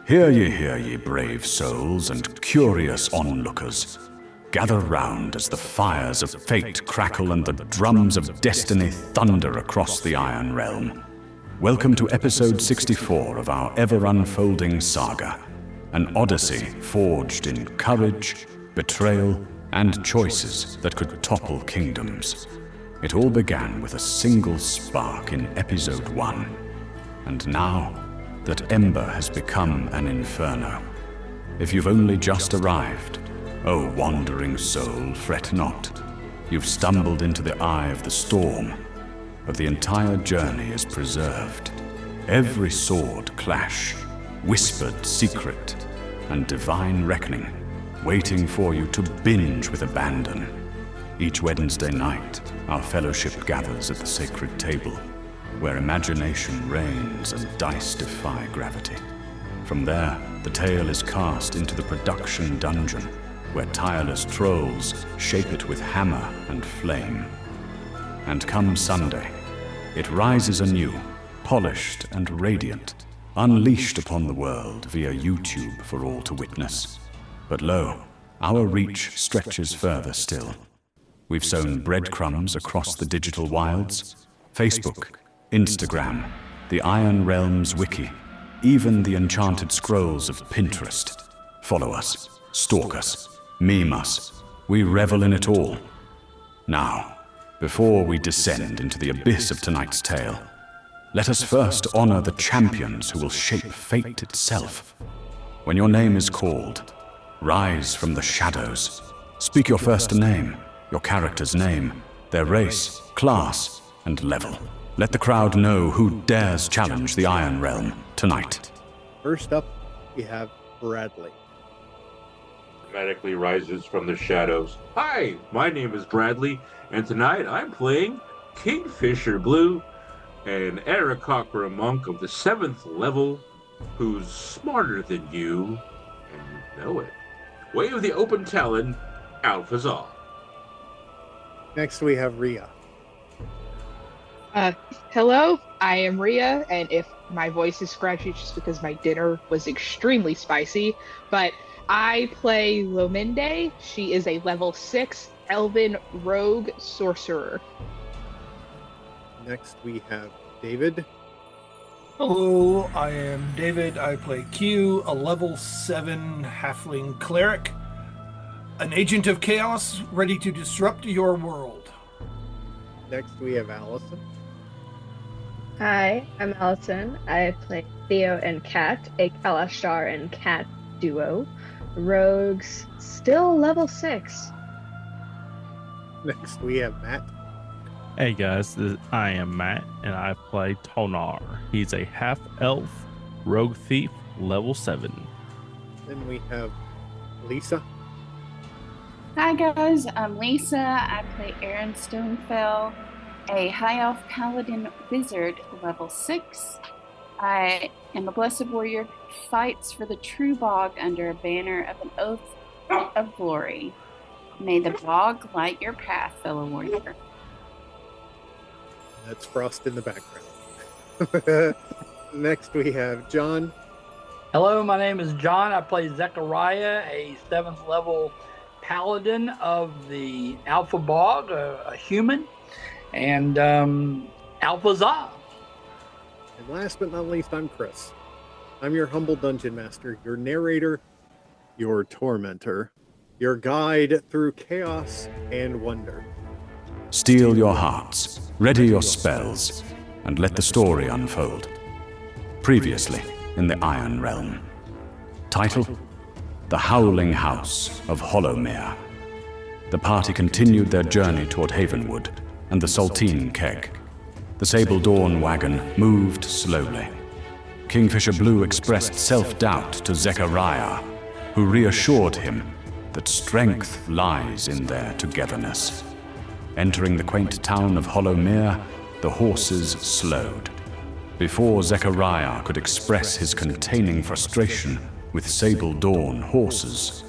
Hear ye, brave souls and curious onlookers. Gather round as the fires of fate crackle and the drums of destiny thunder across the Iron Realm. Welcome to episode 64 of our ever-unfolding saga, an odyssey forged in courage, betrayal, and choices that could topple kingdoms. It all began with a single spark in episode 1, and now that ember has become an inferno. If you've only just arrived, oh wandering soul, fret not. You've stumbled into the eye of the storm, but the entire journey is preserved. Every sword clash, whispered secret, and divine reckoning, waiting for you to binge with abandon. Each Wednesday night, our fellowship gathers at the sacred table, where imagination reigns and dice defy gravity. From there, the tale is cast into the production dungeon, where tireless trolls shape it with hammer and flame. And come Sunday, it rises anew, polished and radiant, unleashed upon the world via YouTube for all to witness. But lo, our reach stretches further still. We've sown breadcrumbs across the digital wilds, Facebook, Instagram, the Iron Realms wiki, even the enchanted scrolls of Pinterest. Follow us, stalk us, meme us. We revel in it all. Now, before we descend into the abyss of tonight's tale, let us first honor the champions who will shape fate itself. When your name is called, rise from the shadows. Speak your first name, your character's name, their race, class, and level. Let the crowd know who dares challenge the Iron Realm tonight. First up, we have Bradley. Dramatically rises from the shadows. Hi, my name is Bradley, and tonight I'm playing Kingfisher Blue, an Aarakocra monk of the 7th level who's smarter than you, and you know it. Wave the open talon, Alphazar. Next, we have Rhea. Hello, I am Rhea, and if my voice is scratchy, it's just because my dinner was extremely spicy, but I play Lominde. She is a level 6 Elven Rogue Sorcerer. Next, we have David. Hello, I am David. I play Q, a level 7 Halfling Cleric, an agent of chaos ready to disrupt your world. Next, we have Allison. Hi, I'm Allison. I play Theo and Kat, a Kalashtar and Cat duo. Rogues, still level 6. Next, we have Matt. Hey guys, I am Matt, and I play Tonar. He's a half-elf rogue thief, level 7. Then we have Lisa. Hi guys, I'm Lisa. I play Aaron Stonefell, a high elf paladin wizard, level 6. I am a blessed warrior who fights for the true bog under a banner of an oath of glory. May the bog light your path, fellow warrior. That's Frost in the background. Next, we have John. Hello, my name is John. I play Zechariah, a 7th level paladin of the Alpha Bog, a human, and Alphazar. And last but not least, I'm Chris. I'm your humble dungeon master, your narrator, your tormentor, your guide through chaos and wonder. Steel your hearts, ready your spells, and let the story unfold. Previously in the Iron Realm. Title: The Howling House of Hollowmere. The party continued their journey toward Havenwood and the Saltine Keg. The Sable Dawn wagon moved slowly. Kingfisher Blue expressed self-doubt to Zechariah, who reassured him that strength lies in their togetherness. Entering the quaint town of Hollowmere, the horses slowed. Before Zechariah could express his containing frustration with Sable Dawn horses,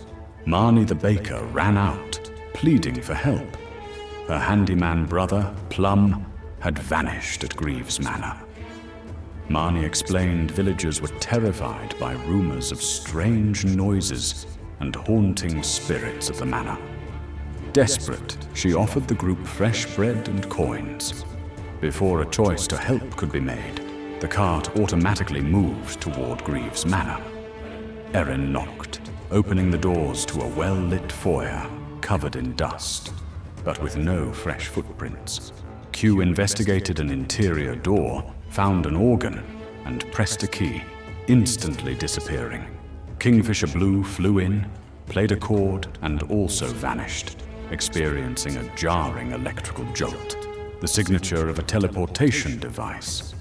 Marnie the baker ran out, pleading for help. Her handyman brother, Plum, had vanished at Greaves Manor. Marnie explained villagers were terrified by rumors of strange noises and haunting spirits of the manor. Desperate, she offered the group fresh bread and coins. Before a choice to help could be made, the cart automatically moved toward Greaves Manor. Erin knocked, opening the doors to a well-lit foyer covered in dust, but with no fresh footprints. Q investigated an interior door, found an organ, and pressed a key, instantly disappearing. Kingfisher Blue flew in, played a chord, and also vanished, experiencing a jarring electrical jolt, the signature of a teleportation device.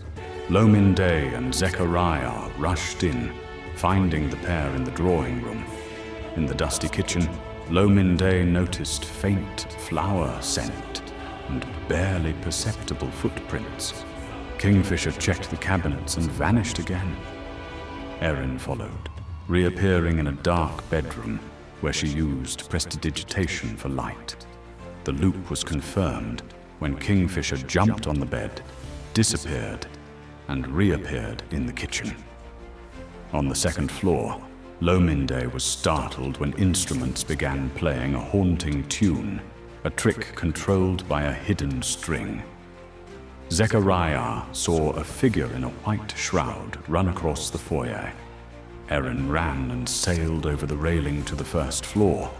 Lomin Day and Zechariah rushed in, finding the pair in the drawing room. In the dusty kitchen, Lomin Day noticed faint flower scent and barely perceptible footprints. Kingfisher checked the cabinets and vanished again. Erin followed, reappearing in a dark bedroom where she used prestidigitation for light. The loop was confirmed when Kingfisher jumped on the bed, disappeared, and reappeared in the kitchen. On the second floor, Lominde was startled when instruments began playing a haunting tune, a trick controlled by a hidden string. Zechariah saw a figure in a white shroud run across the foyer. Erin ran and sailed over the railing to the first floor.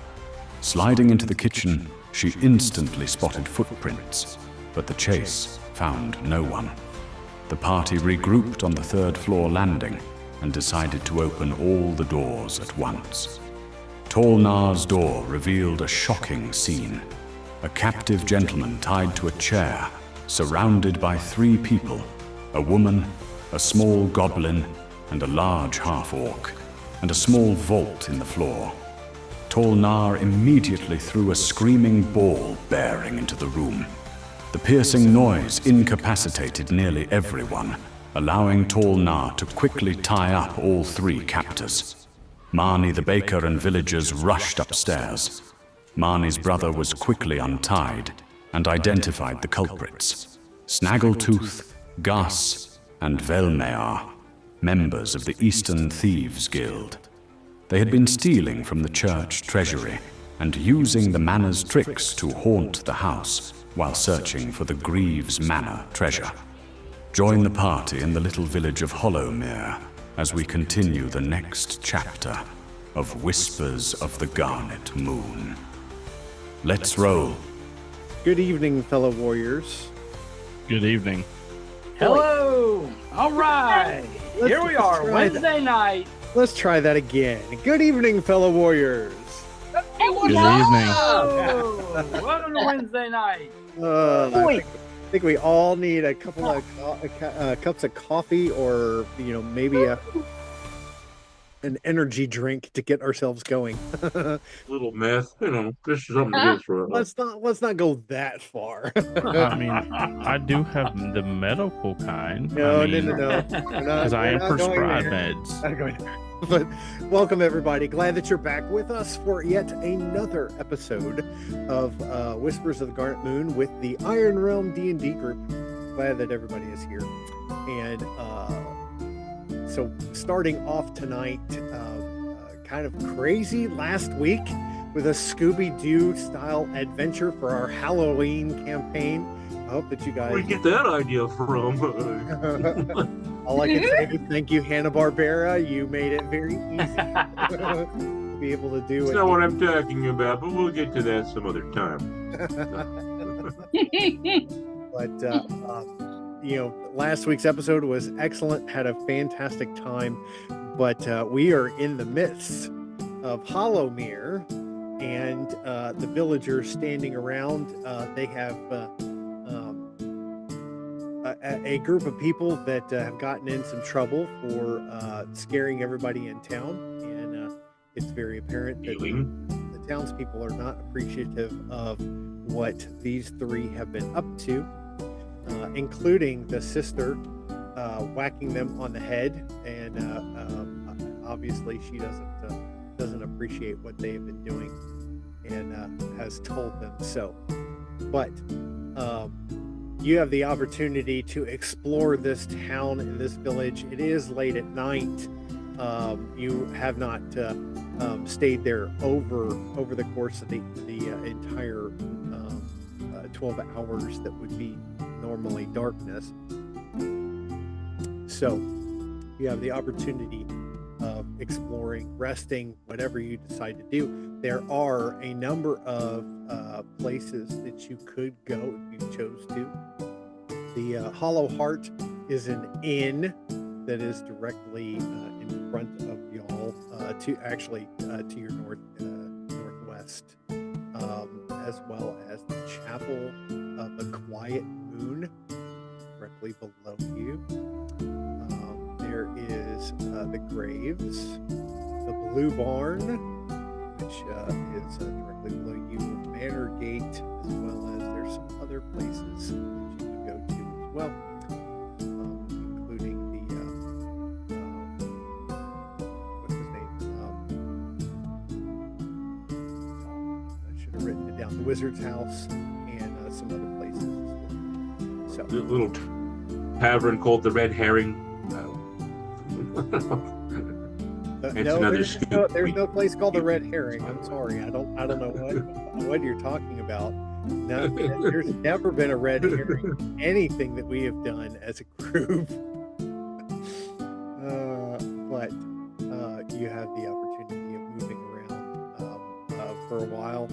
Sliding into the kitchen, she instantly spotted footprints, but the chase found no one. The party regrouped on the third floor landing and decided to open all the doors at once. Tall Nar's door revealed a shocking scene. A captive gentleman tied to a chair, surrounded by 3 people, a woman, a small goblin, and a large half-orc, and a small vault in the floor. Tall Nar immediately threw a screaming ball bearing into the room. The piercing noise incapacitated nearly everyone, allowing Tall Nar to quickly tie up all 3 captors. Marnie the baker and villagers rushed upstairs. Marnie's brother was quickly untied and identified the culprits: Snaggletooth, Gus, and Velmayar, members of the Eastern Thieves Guild. They had been stealing from the church treasury and using the manor's tricks to haunt the house while searching for the Greaves Manor treasure. Join the party in the little village of Hollowmere as we continue the next chapter of Whispers of the Garnet Moon. Let's roll. Good evening, fellow warriors. Good evening. Hello. All right. Here we are, Wednesday night. Let's try that again. Good evening, fellow warriors. Good evening. Oh, welcome to Wednesday night. I think we all need a couple of cups of coffee, or maybe an energy drink to get ourselves going. Little meth, just something to get through. Let's not go that far. I mean, I do have the medical kind. No. Because I am prescribed meds. Not going there. But welcome, everybody. Glad that you're back with us for yet another episode of Whispers of the Garnet Moon with the Iron Realm D&D group. Glad that everybody is here. And so starting off tonight, kind of crazy last week with a Scooby-Doo style adventure for our Halloween campaign. I hope that you guys... Where'd you get that idea from? All I can say is thank you, Hanna-Barbera. You made it very easy to be able to do it. That's not what I'm talking about, but we'll get to that some other time. But, last week's episode was excellent. Had a fantastic time. But we are in the midst of Hollowmere, and the villagers standing around. They have... a group of people that have gotten in some trouble for scaring everybody in town, and it's very apparent that the townspeople are not appreciative of what these 3 have been up to, including the sister whacking them on the head, and obviously she doesn't appreciate what they've been doing, and has told them so. But you have the opportunity to explore this town and this village. It is late at night. You have not stayed there over the course of the entire 12 hours that would be normally darkness. So you have the opportunity of exploring, resting, whatever you decide to do. There are a number of places that you could go if you chose to. The Hollow Heart is an inn that is directly in front of y'all, to your northwest, as well as the Chapel of the Quiet Moon directly below you. There is the Graves, the Blue Barn, which is directly below you, Manor Gate, as well as there's some other places that you can go to as well, including the what's his name? I should have written it down. The Wizard's House and some other places as well. So The little tavern called the Red Herring. It's no, another there's no place called the Red Herring. I'm sorry, I don't know what you're talking about. No, there's never been a red herring in anything that we have done as a group. But you have the opportunity of moving around for a while.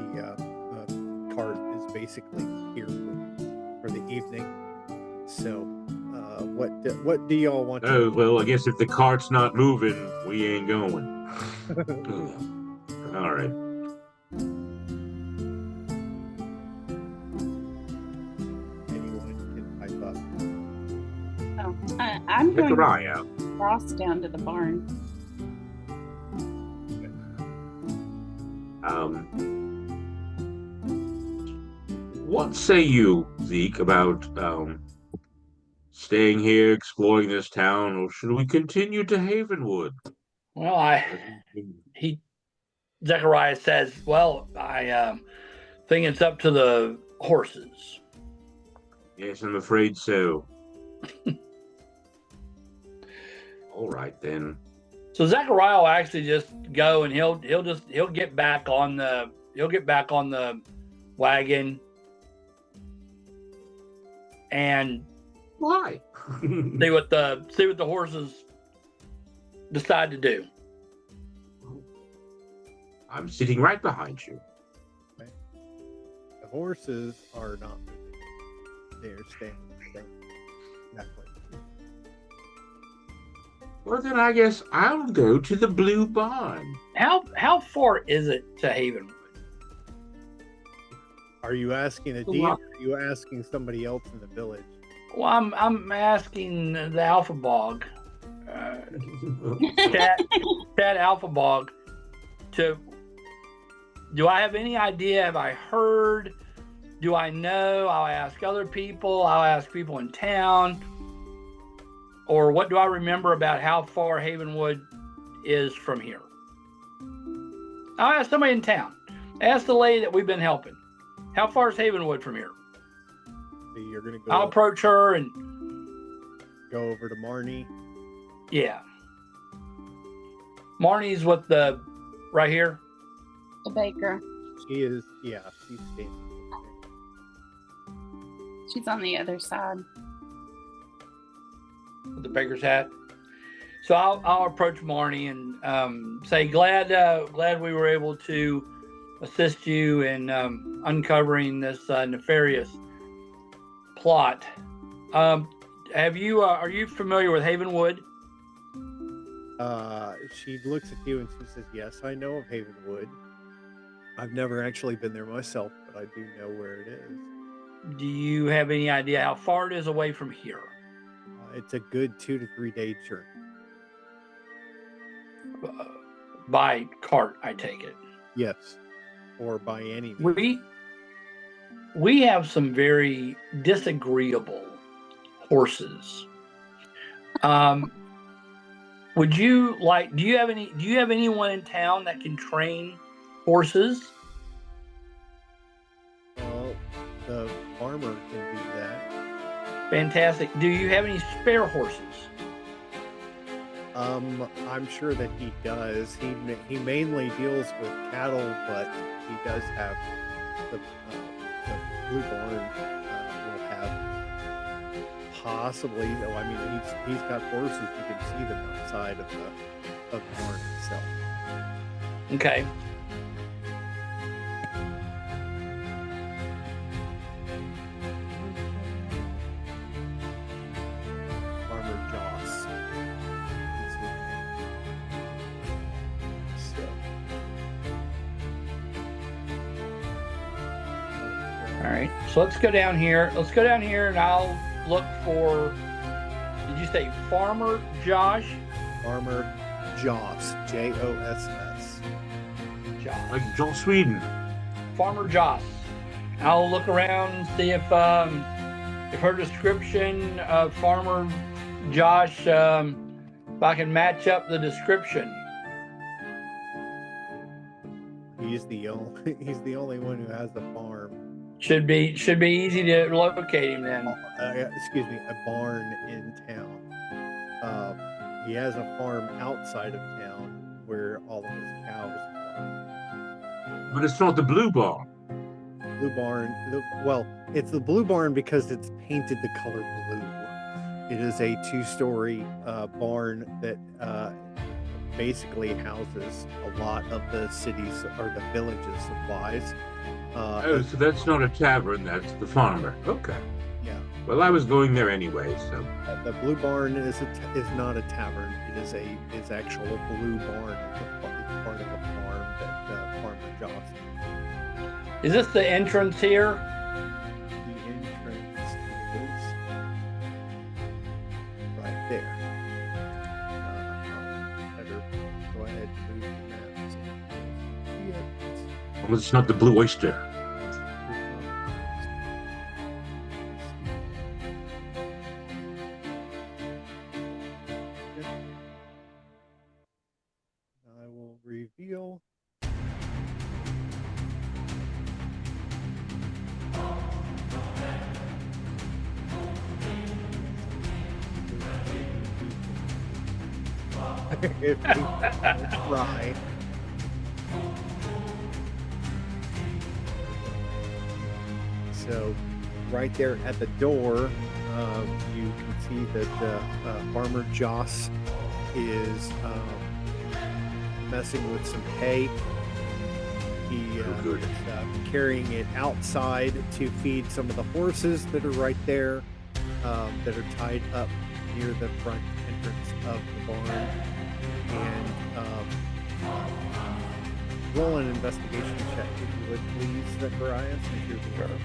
The cart is basically here for the evening. So. What do y'all want to do? Oh, well, I guess if the cart's not moving, we ain't going. All right. Anyone can pipe up. Oh, I'm going Zechariah, to cross down to the barn. what say you, Zeke, about staying here, exploring this town, or should we continue to Havenwood? Well, Zechariah says, well, I think it's up to the horses. Yes, I'm afraid so. All right then. So Zechariah will actually just go and he'll get back on the wagon and Why? see what the horses decide to do. I'm sitting right behind you. The horses are not moving. They're standing there. Exactly. Well, then I guess I'll go to the Blue Barn. How far is it to Havenwood? Are you asking a DM or are you asking somebody else in the village? Well, I'm asking the Alpha Bog, Chat Alpha Bog, do I have any idea? Have I heard? Do I know? I'll ask other people. I'll ask people in town. Or what do I remember about how far Havenwood is from here? I'll ask somebody in town. Ask the lady that we've been helping. How far is Havenwood from here? So you're gonna go. I'll approach her and go over to Marnie. Yeah. Marnie's right here. The baker. She is. Yeah, she's standing. She's on the other side. With the baker's hat. So I'll approach Marnie and say, glad we were able to assist you in uncovering this nefarious plot. Are you familiar with Havenwood? She looks at you and she says, "Yes, I know of Havenwood. I've never actually been there myself, but I do know where it is." Do you have any idea how far it is away from here? It's a good 2 to 3 day journey. By cart, I take it. Yes, or by any means. We have some very disagreeable horses. Would you like? Do you have anyone in town that can train horses? Well, the farmer can do that. Fantastic. Do you have any spare horses? I'm sure that he does. He mainly deals with cattle, but he does have the Blue Barn will have possibly. Oh, I mean, he's got horses. You can see them outside of the barn itself. Okay. Farmer Joss. Is his name. So. All right. So let's go down here. Let's go down here, and I'll look for. Did you say Farmer Josh? Farmer Joss. Joss. Josh. Like Joel Sweden. Farmer Joss. I'll look around and see if her description of Farmer Josh, if I can match up the description. He's the only one who has a farm. Should be easy to locate him then. Excuse me, a barn in town. He has a farm outside of town where all of his cows are. But it's not the Blue Barn. Blue Barn. Well, it's the Blue Barn because it's painted the color blue. It is a 2-story barn that basically houses a lot of the city's or the village's supplies. Oh, so that's not a tavern, that's the farmer. Okay. Yeah. Well, I was going there anyway, so. The Blue Barn is not a tavern. It is actual Blue Barn. It's part of a farm that Farmer Joss. Is this the entrance here? The entrance is right there. Better go ahead and move the map. So you can see it. Well, it's not the Blue Oyster. I will reveal. If we try. So, right there at the door, you can see that Farmer Joss is messing with some hay. He is carrying it outside to feed some of the horses that are right there, that are tied up near the front entrance of the barn. And roll an investigation check, if you would, please, Zechariah, since you're the hero.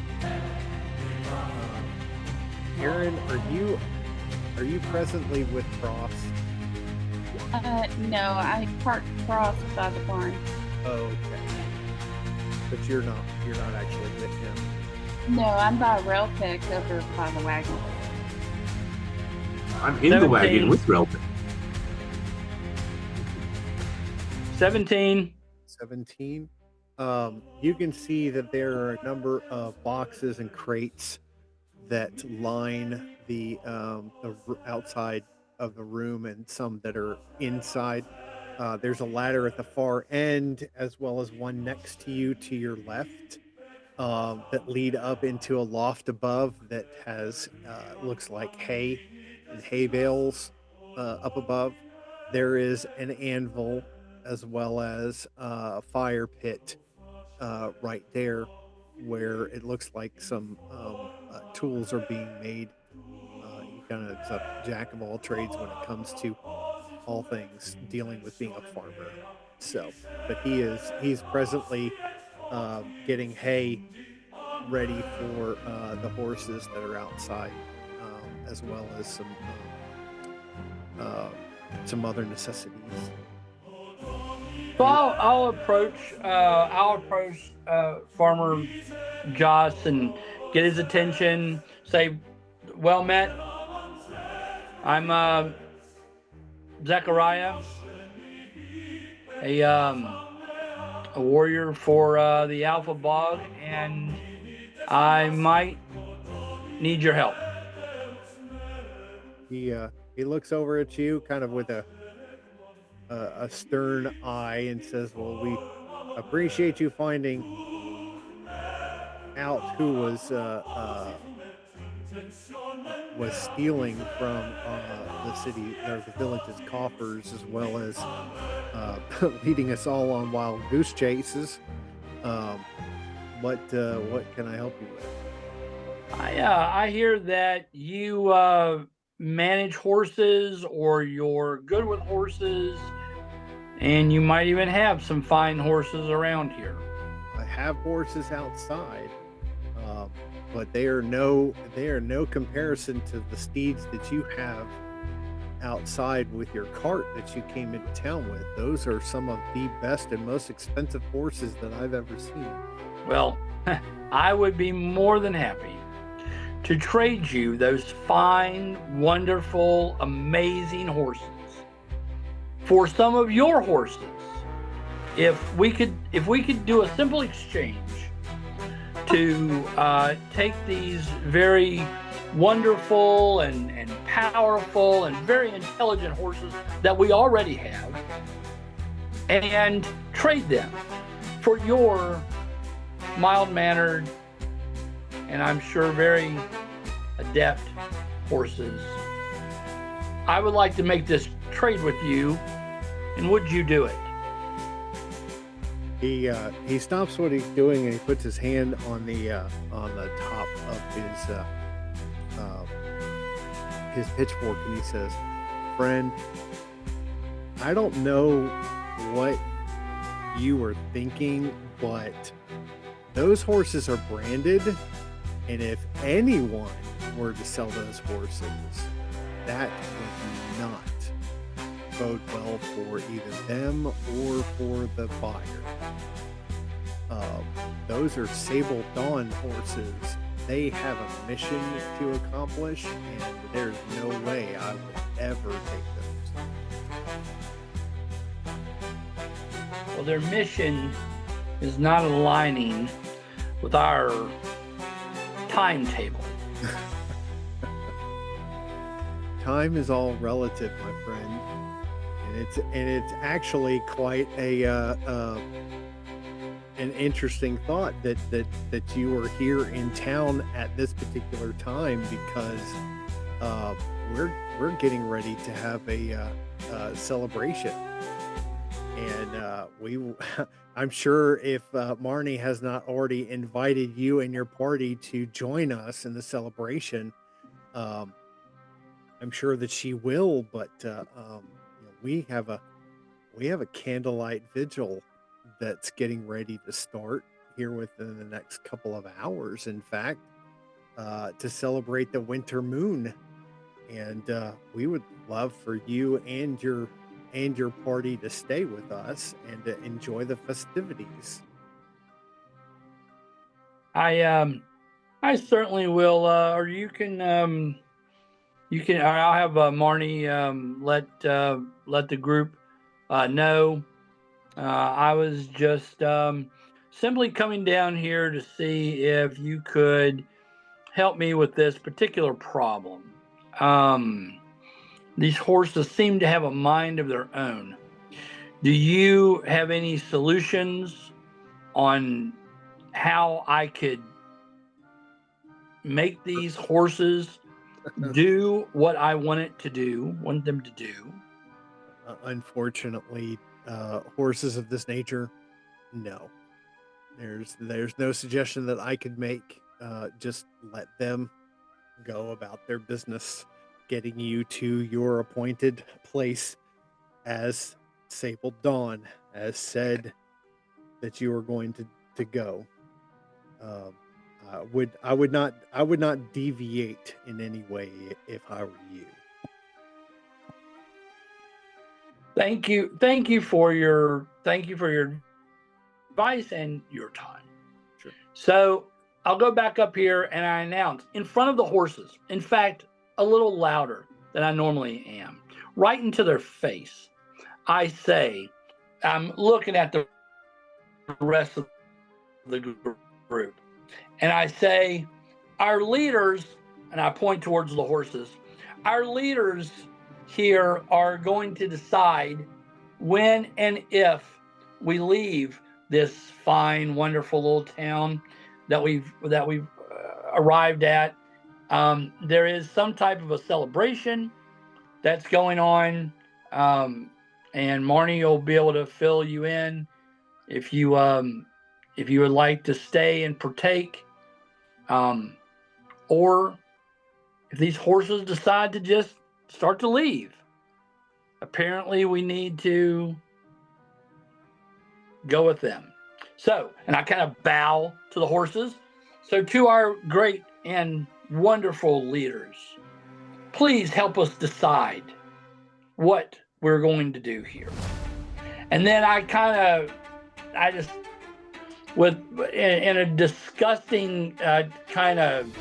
Aaron, are you presently with Cross? No, I parked Cross by the barn. Okay. But you're not actually with him. No, I'm by rail pick over by the wagon. I'm in the wagon with Relton. 17. 17. You can see that there are a number of boxes and crates that line the outside of the room, and some that are inside. There's a ladder at the far end, as well as one next to you to your left, that lead up into a loft above that has looks like hay and hay bales up above. There is an anvil as well as a fire pit right there, where it looks like some tools are being made. He kind of is a jack of all trades when it comes to all things dealing with being a farmer. So, but he's presently getting hay ready for the horses that are outside, as well as some other necessities. So I'll approach Farmer Joss and get his attention. Say, "Well met. I'm Zechariah, a warrior for the Alpha Bog, and I might need your help. He looks over at you kind of with a stern eye and says, "Well, we appreciate you finding out who was stealing from the city or the village's coffers, as well as leading us all on wild goose chases. What can I help you with?" I hear that you manage horses, or you're good with horses, and you might even have some fine horses around here. I have horses outside, but they are no comparison to the steeds that you have outside with your cart that you came into town with. Those are some of the best and most expensive horses that I've ever seen. Well, I would be more than happy to trade you those fine, wonderful, amazing horses for some of your horses. If we could do a simple exchange to take these very wonderful and powerful and very intelligent horses that we already have and trade them for your mild-mannered and I'm sure very adept horses. I would like to make this trade with you, and would you do it? He stops what he's doing and he puts his hand on the top of his pitchfork and he says, "Friend, I don't know what you were thinking, but those horses are branded, and if anyone were to sell those horses, that would not bode well for either them or for the buyer. Those are Sable Dawn horses. They have a mission to accomplish, and there's no way I would ever take those." Well, their mission is not aligning with our timetable. Time is all relative, my friend, and it's actually quite an interesting thought that you are here in town at this particular time, because we're getting ready to have a celebration, and I'm sure if Marnie has not already invited you and your party to join us in the celebration, I'm sure that she will. But we have a candlelight vigil that's getting ready to start here within the next couple of hours. In fact, to celebrate the winter moon, and we would love for you and your party to stay with us and to enjoy the festivities. I certainly will. Or you can. I'll have Marnie let the group know. I was just simply coming down here to see if you could help me with this particular problem. These horses seem to have a mind of their own. Do you have any solutions on how I could make these horses do what I want them to do? Unfortunately, horses of this nature, no. There's no suggestion that I could make. Just let them go about their business, getting you to your appointed place as Sable Dawn, as said that you are going to go. I would not deviate in any way if I were you. Thank you for your advice and your time. Sure. So I'll go back up here and I announce in front of the horses, in fact, a little louder than I normally am, right into their face. I say, I'm looking at the rest of the group, and I say, our leaders and I point towards the horses. Our leaders here are going to decide when and if we leave this fine, wonderful little town that we've arrived at. There is some type of a celebration that's going on, and Marnie will be able to fill you in if you would like to stay and partake, or if these horses decide to just start to leave. Apparently, we need to go with them. So, and I kind of bow to the horses. So, to our great and wonderful leaders, please help us decide what we're going to do here. And then I just, in a disgusting kind of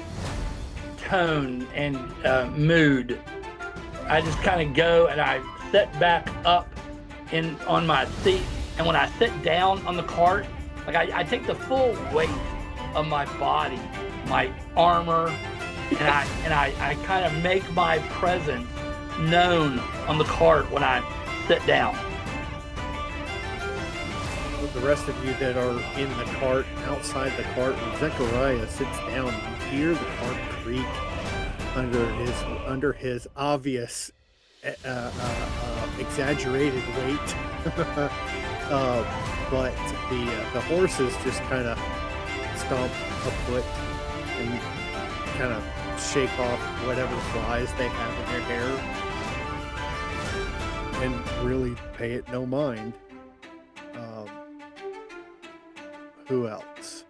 tone and mood, I just kind of go and I sit back up on my seat. And when I sit down on the cart, like I take the full weight of my body, my armor, and I kind of make my presence known on the cart when I sit down. The rest of you that are in the cart, outside the cart, when Zechariah sits down, you hear the cart creak under his obvious exaggerated weight. But the horses just kind of stomp a foot and kind of shake off whatever flies they have in their hair and really pay it no mind. Who else?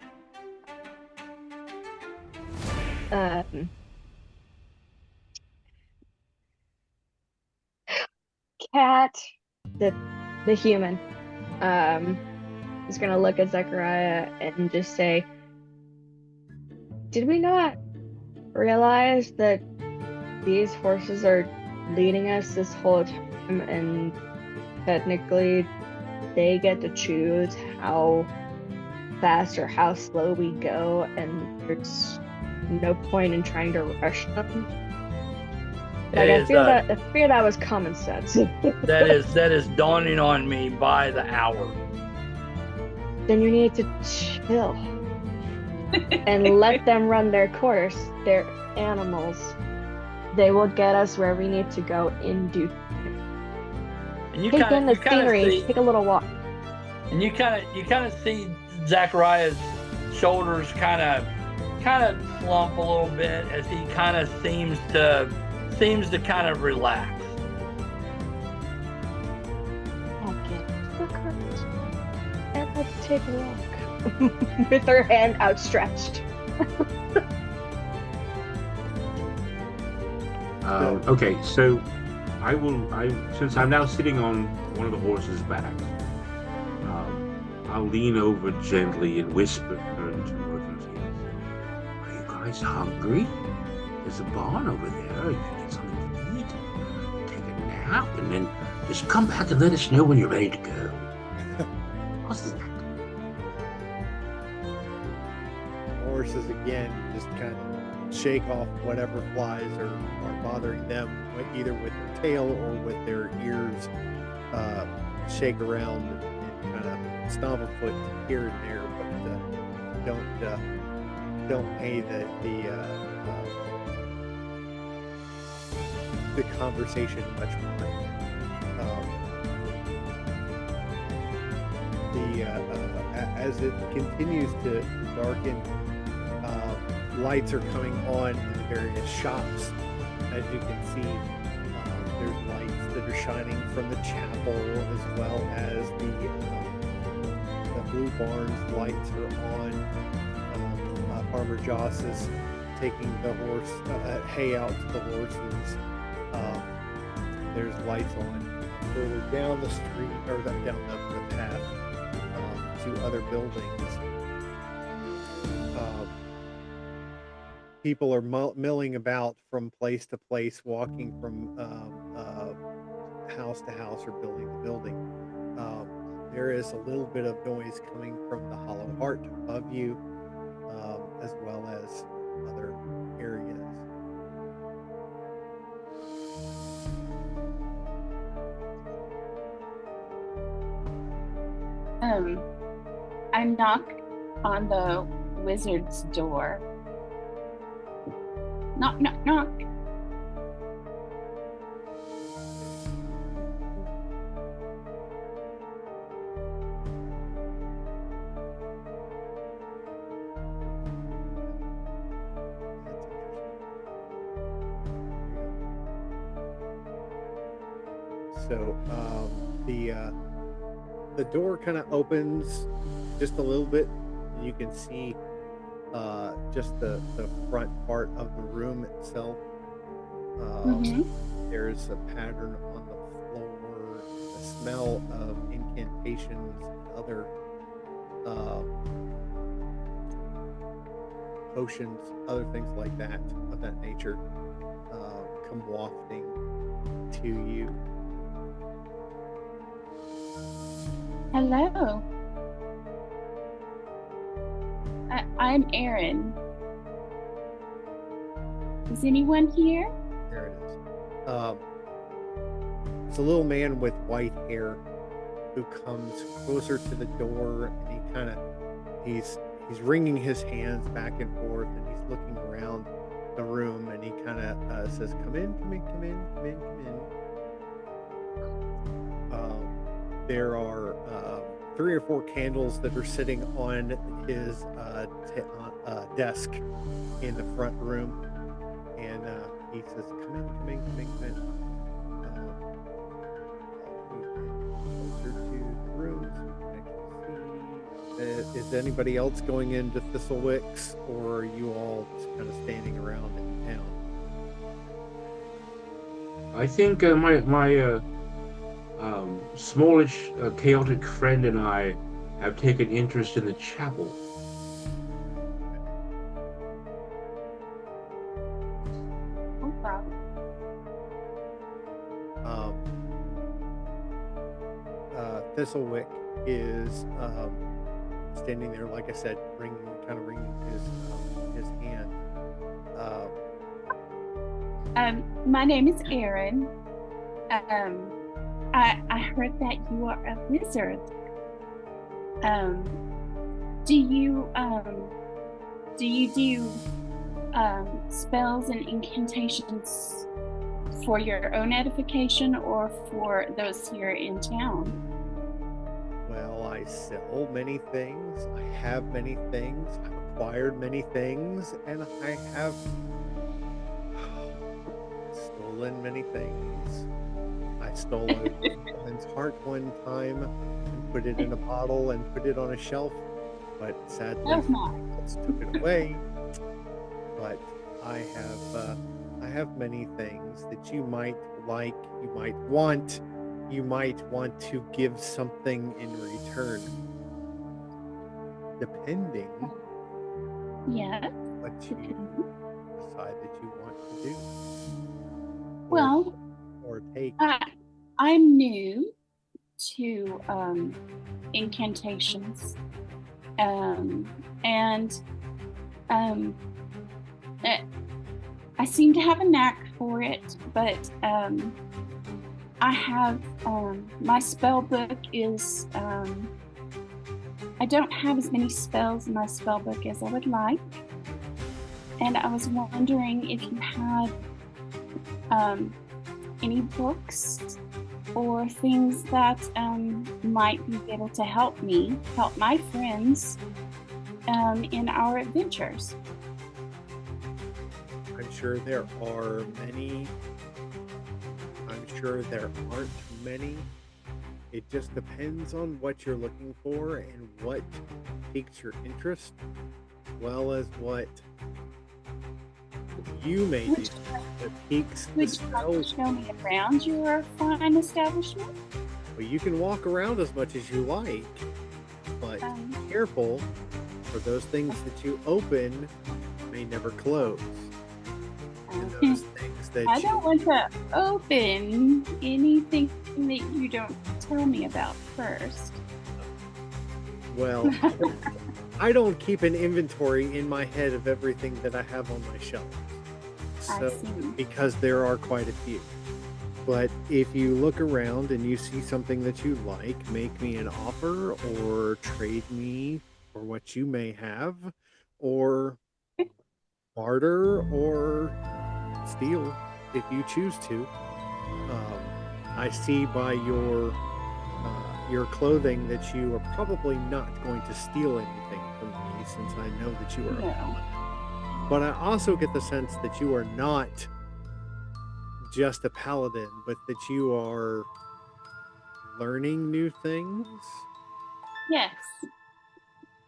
Cat, the human, is gonna look at Zechariah and just say, "Did we not realize that these horses are leading us this whole time, and technically they get to choose how fast or how slow we go, and there's no point in trying to rush them?" Like, I feel that was common sense. that is dawning on me by the hour. Then you need to chill and let them run their course. They're animals. They will get us where we need to go in due time. And take in the scenery. Take a little walk. And you kind of see Zachariah's shoulders kind of slump a little bit as he kind of seems to kind of relax. Okay, look right. And let's take a walk. With her hand outstretched. Okay, so since I'm now sitting on one of the horse's backs, I'll lean over gently and whisper into Morgan's ear. Are you guys hungry? There's a barn over there. You can get something to eat. Take a nap, and then just come back and let us know when you're ready to go. How's that? Horses again just kind of shake off whatever flies are bothering them, either with their tail or with their ears. Shake around and kind of stomp a foot here and there, but don't pay the conversation much more. As it continues to darken, lights are coming on in the various shops. As you can see, there's lights that are shining from the chapel, as well as the Blue Barn's lights are on. Farmer Joss is taking the hay out to the horses. There's lights on further down the street, or down the path to other buildings. People are milling about from place to place, walking from house to house or building to building. There is a little bit of noise coming from the Hollow Heart above you, as well as other areas. I knock on the wizard's door. Knock, knock, knock. So the door kind of opens just a little bit, and you can see just the front part of the room itself. There's a pattern on the floor, the smell of incantations and other potions, other things like that of that nature come wafting to you. Hello. I'm Aaron. Is anyone here? There it is. It's a little man with white hair who comes closer to the door, and he's wringing his hands back and forth, and he's looking around the room, and he kind of says, "Come in, come in, come in, come in, come in." There are 3 or 4 candles that are sitting on his desk in the front room, and he says, "Come in, come in, come in, come in." Closer to the room, so I can see. Is anybody else going into Thistlewick's, or are you all just kind of standing around in town? I think my smallish, chaotic friend and I have taken interest in the chapel. No problem. Thistlewick is standing there, like I said, wringing his hand. My name is Aaron. I heard that you are a wizard. Do you do spells and incantations for your own edification or for those here in town? Well, I sell many things. I have many things. I've acquired many things, and I have stolen many things. I stole a woman's heart one time and put it in a bottle and put it on a shelf, but sadly, That's not. someone else took it away. But I have many things that you might like, you might want to give something in return, depending Yeah. what you decide that you want to do. Well, Or take. I'm new to incantations, and I seem to have a knack for it, but I have my spell book is I don't have as many spells in my spell book as I would like, and I was wondering if you had any books or things that might be able to help my friends in our adventures. I'm sure there are many. I'm sure there aren't many. It just depends on what you're looking for and what piques your interest, as well as what you may do that piques the Would you like to spells. show me around your fine establishment? Well, you can walk around as much as you like, but be careful, for those things that you open may never close. And those things that I you don't want to open anything that you don't tell me about first. Well, I don't keep an inventory in my head of everything that I have on my shelf. I So, see. because there are quite a few. But if you look around and you see something that you like, make me an offer or trade me for what you may have, or barter or steal if you choose to. I see by your clothing that you are probably not going to steal anything from me, since I know that you are a No. paladin. But I also get the sense that you are not just a paladin, but that you are learning new things. Yes.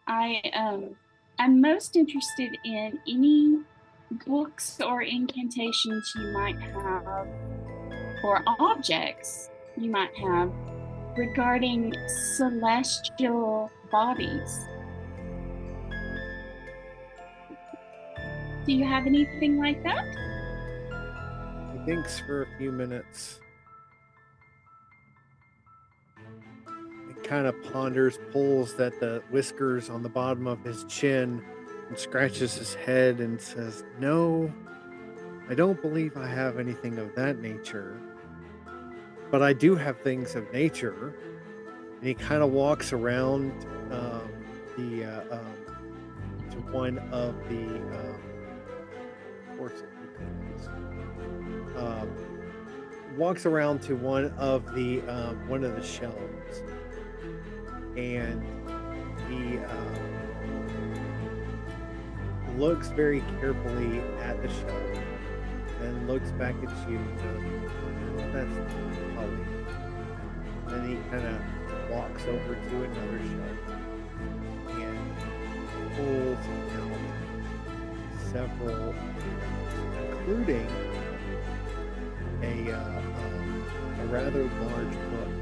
I'm most interested in any books or incantations you might have, or objects you might have regarding celestial bodies. Do you have anything like that? He thinks for a few minutes. He kind of ponders, pulls at the whiskers on the bottom of his chin, and scratches his head and says, "No, I don't believe I have anything of that nature. But I do have things of nature." And he kind of walks around the to one of the horses. Walks around to one of the shelves, and he looks very carefully at the shelf, then looks back at you and goes, "That's Holly." Then he kind of walks over to another shelf and pulls out several items, including a rather large book.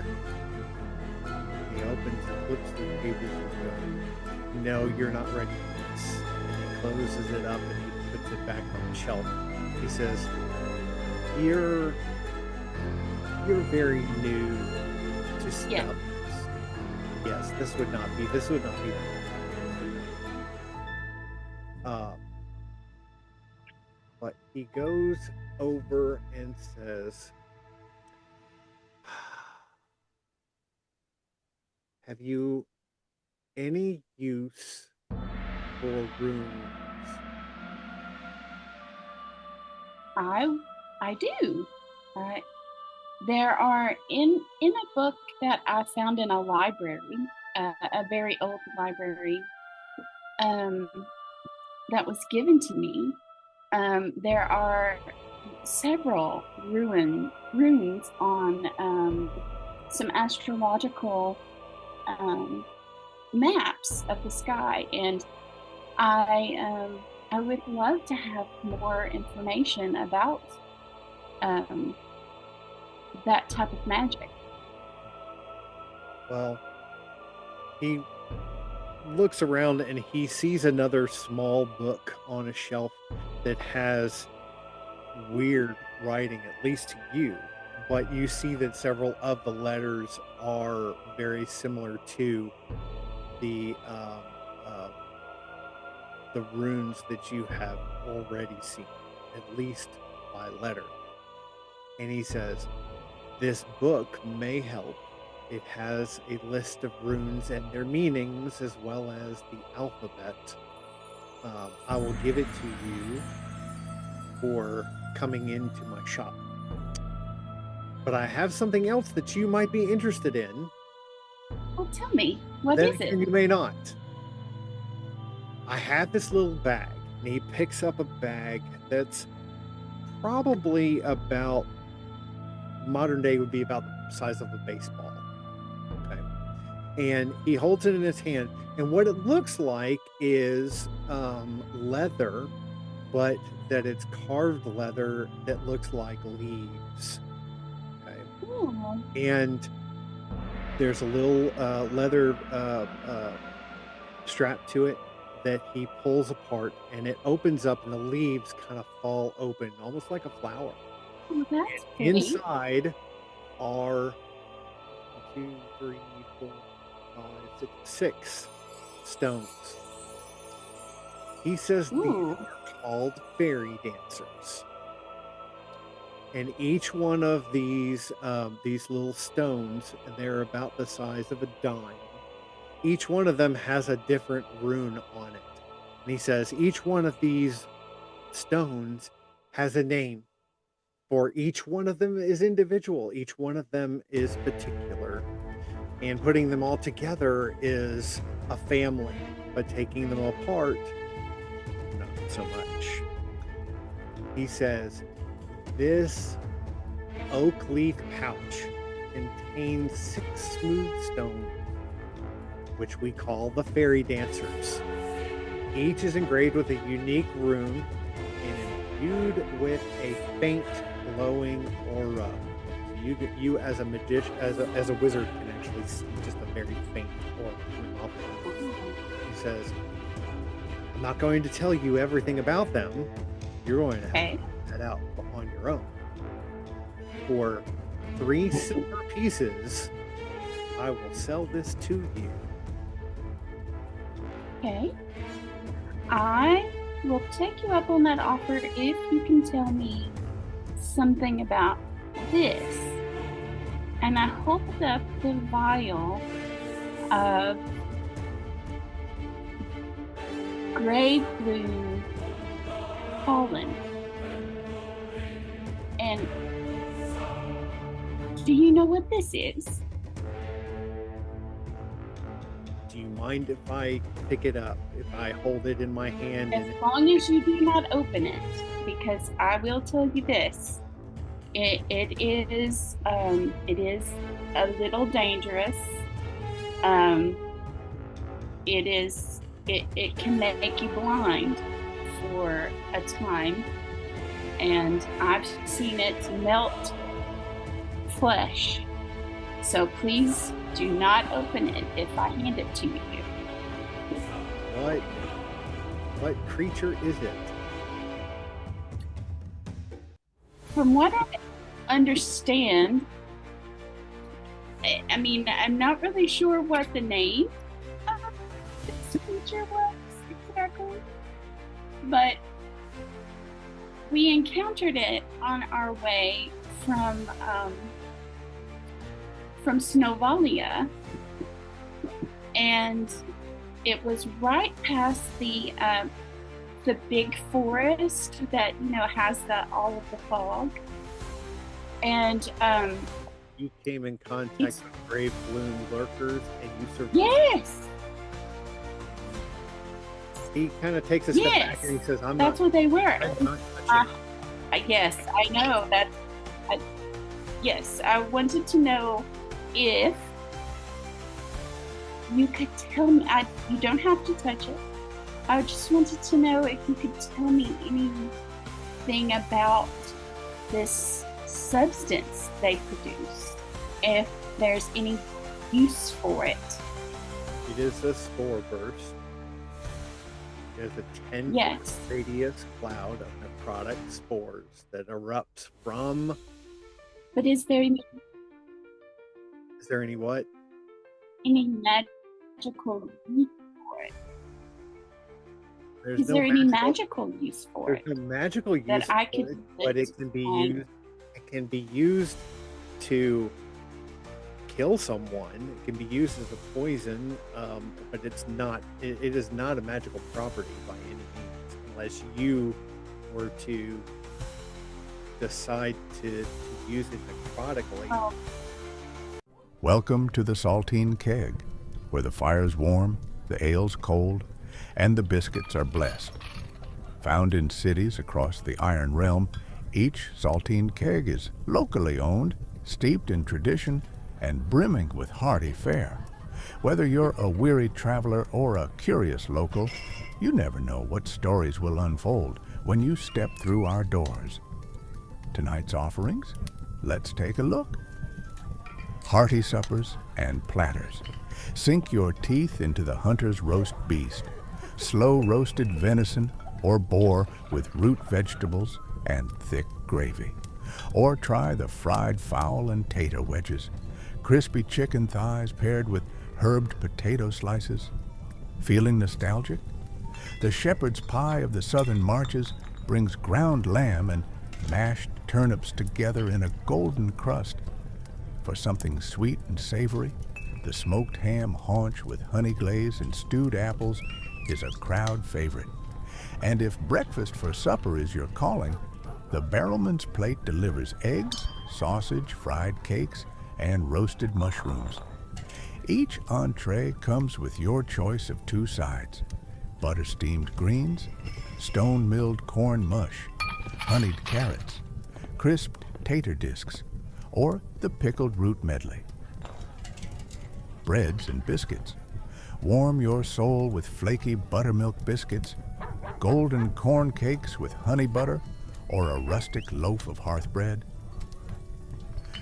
He opens and flips through the pages and goes, "No, you're not ready for this." And he closes it up and he puts it back on the shelf. He says, You're very new to spells. Yeah. Yes, this would not be. But he goes over and says, "Have you any use for runes?" I do. There are in a book that I found in a library, a very old library, that was given to me. There are several runes on some astrological maps of the sky, and I would love to have more information about that type of magic. Well, he looks around and he sees another small book on a shelf that has weird writing, at least to you. But you see that several of the letters are very similar to the runes that you have already seen, at least by letter. And he says, "This book may help. It has a list of runes and their meanings, as well as the alphabet. I will give it to you for coming into my shop. But I have something else that you might be interested in." Well, tell me, what Then is again, it? you may not. "I have this little bag," and he picks up a bag that's probably about, modern day would be about the size of a baseball. Okay. And he holds it in his hand, and what it looks like is leather, but that it's carved leather that looks like leaves. Okay. Oh, And there's a little leather strap to it that he pulls apart, and it opens up, and the leaves kind of fall open, almost like a flower. that's pretty. Inside are 2, 3, 4, 5, 6 stones. He says these Ooh. are called fairy dancers. And each one of these little stones, they're about the size of a dime. Each one of them has a different rune on it. And he says each one of these stones has a name. For each one of them is individual. Each one of them is particular. And putting them all together is a family. But taking them apart, not so much. He says, this oak leaf pouch contains 6 smooth stones, which we call the fairy dancers. Each is engraved with a unique rune and imbued with a faint glowing aura. You as a magician, as a wizard, can actually see just a very faint aura coming off of them. He says, I'm not going to tell you everything about them. You're going to have to find that out on your own. For 3 silver pieces, I will sell this to you. Okay. I will take you up on that offer if you can tell me something about this. And I hold up the vial of gray blue pollen. And do you know what this is? Do you mind if I pick it up? If I hold it in my hand? As long as you do not open it, because I will tell you this. It is a little dangerous. It can make you blind for a time, and I've seen it melt flesh. So please do not open it if I hand it to you. What creature is it? From what I understand, I mean, I'm not really sure what the name of this creature was exactly, but we encountered it on our way from Snowvalia, and it was right past the big forest that has all of the fog. And you came in contact with brave bloom lurkers, and you survived. Yes. He kind of takes a step back and he says, That's what they were. I'm not touching it." Yes, I know that. Yes, I wanted to know if you could tell me. You don't have to touch it. I just wanted to know if you could tell me anything about this substance they produce, if there's any use for it. It is a spore burst. There's a 10-foot radius cloud of necrotic spores that erupts from. But is there any what? Any magical use for it? Is there any magical use for it? There's no magical use that I for could it, but it can be used. It can be used to kill someone. It can be used as a poison, but it's not. It is not a magical property by any means, unless you were to decide to use it necrotically. Oh. Welcome to the Saltine Keg, where the fire's warm, the ale's cold, and the biscuits are blessed. Found in cities across the Iron Realm, each Saltine Keg is locally owned, steeped in tradition, and brimming with hearty fare. Whether you're a weary traveler or a curious local, you never know what stories will unfold when you step through our doors. Tonight's offerings? Let's take a look. Hearty suppers and platters. Sink your teeth into the hunter's roast beast, slow roasted venison or boar with root vegetables and thick gravy. Or try the fried fowl and tater wedges, crispy chicken thighs paired with herbed potato slices. Feeling nostalgic? The shepherd's pie of the southern marches brings ground lamb and mashed turnips together in a golden crust. For something sweet and savory, the smoked ham haunch with honey glaze and stewed apples is a crowd favorite. And if breakfast for supper is your calling, the Barrelman's Plate delivers eggs, sausage, fried cakes, and roasted mushrooms. Each entree comes with your choice of 2 sides: butter-steamed greens, stone-milled corn mush, honeyed carrots, crisped tater discs, or the pickled root medley. Breads and biscuits. Warm your soul with flaky buttermilk biscuits, golden corn cakes with honey butter, or a rustic loaf of hearth bread.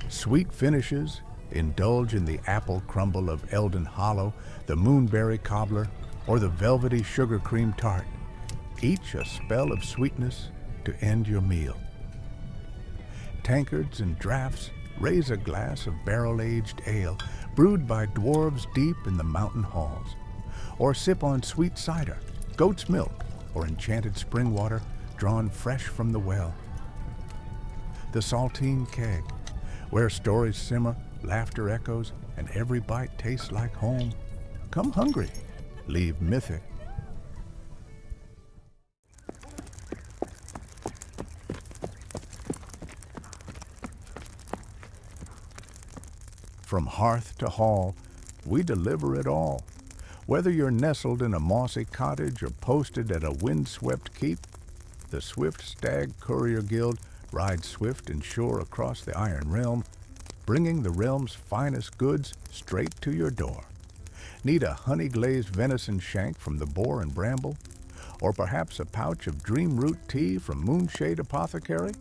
Sweet finishes. Indulge in the apple crumble of Eldon Hollow, the moonberry cobbler, or the velvety sugar cream tart. Each a spell of sweetness to end your meal. Tankards and draughts. Raise a glass of barrel-aged ale brewed by dwarves deep in the mountain halls. Or sip on sweet cider, goat's milk, or enchanted spring water drawn fresh from the well. The Saltine Keg, where stories simmer, laughter echoes, and every bite tastes like home. Come hungry, leave mythic. From hearth to hall, we deliver it all. Whether you're nestled in a mossy cottage or posted at a windswept keep, the Swift Stag Courier Guild rides swift and sure across the Iron Realm, bringing the realm's finest goods straight to your door. Need a honey-glazed venison shank from the boar and bramble? Or perhaps a pouch of dream root tea from Moonshade Apothecary?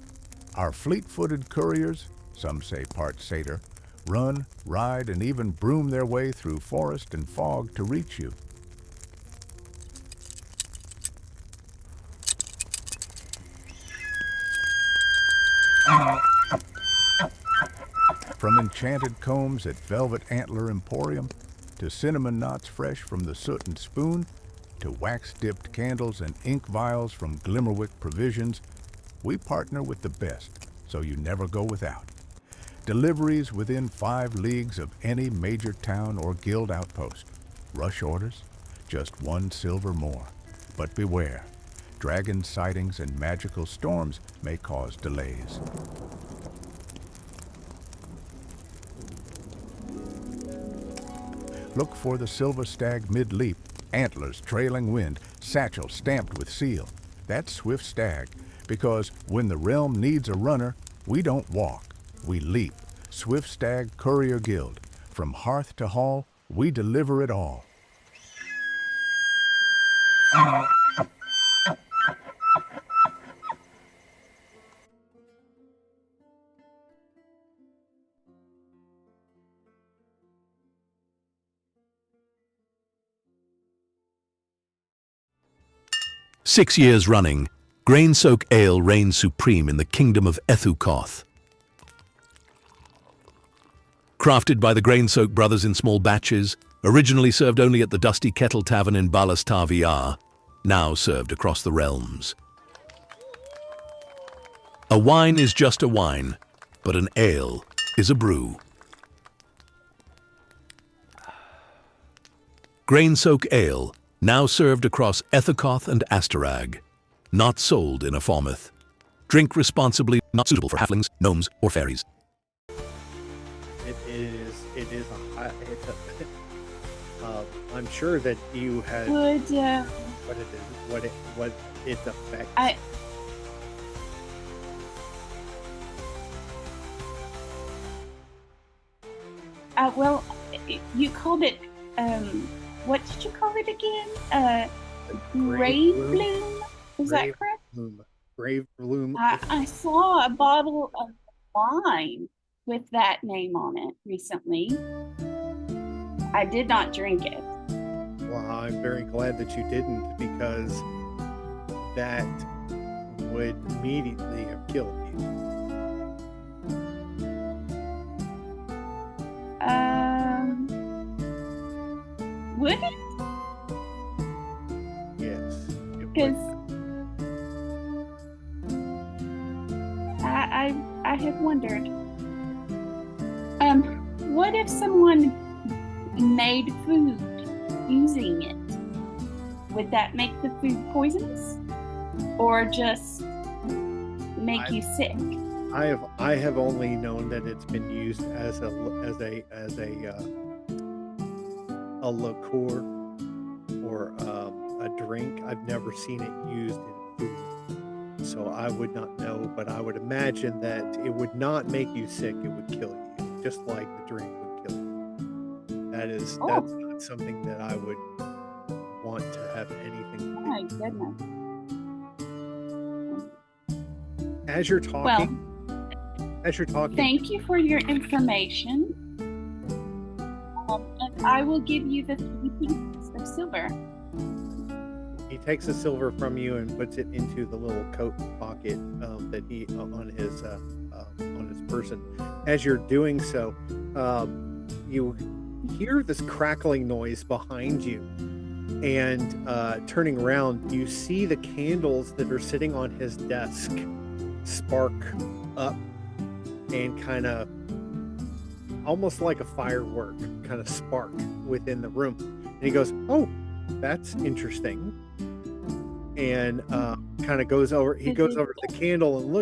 Our fleet-footed couriers, some say part satyr, run, ride, and even broom their way through forest and fog to reach you. From enchanted combs at Velvet Antler Emporium, to cinnamon knots fresh from the Soot and Spoon, to wax-dipped candles and ink vials from Glimmerwick Provisions, we partner with the best, so you never go without. Deliveries within 5 leagues of any major town or guild outpost. Rush orders, just 1 silver more. But beware, dragon sightings and magical storms may cause delays. Look for the Silver Stag mid-leap, antlers trailing wind, satchel stamped with seal. That's Swift Stag, because when the realm needs a runner, we don't walk, we leap. Swift Stag Courier Guild. From hearth to hall, we deliver it all. Six years running, Grain-Soak Ale reigns supreme in the kingdom of Ethukoth. Crafted by the Grain-Soak brothers in small batches, originally served only at the Dusty Kettle Tavern in Balastar VR, now served across the realms. A wine is just a wine, but an ale is a brew. Grain-Soak Ale, now served across Ethukoth and Astarag. Not sold in a Falmouth. Drink responsibly, not suitable for halflings, gnomes, or fairies. I'm sure that you had Would what its effect. Well, you called it. What did you call it again? Grave bloom. Is that correct? Grave bloom. I saw a bottle of wine with that name on it recently. I did not drink it. Well, I'm very glad that you didn't, because that would immediately have killed you. Would it? Yes. Because wondered, what if someone made food using it? Would that make the food poisonous, or just make you sick? I have only known that it's been used as a liqueur or a drink. I've never seen it used in food, so I would not know. But I would imagine that it would not make you sick; it would kill you, just like the drink would kill you. That's not something that I would want to have anything to do. Oh my goodness. As you're talking, Thank you for your information. And I will give you the 3 pieces of silver. he takes the silver from you and puts it into the little coat pocket that he on his person. As you're doing so, you hear this crackling noise behind you, and turning around, you see the candles that are sitting on his desk spark up and kind of almost like a firework kind of spark within the room. And he goes, "Oh, that's interesting." And kind of goes over to the candles and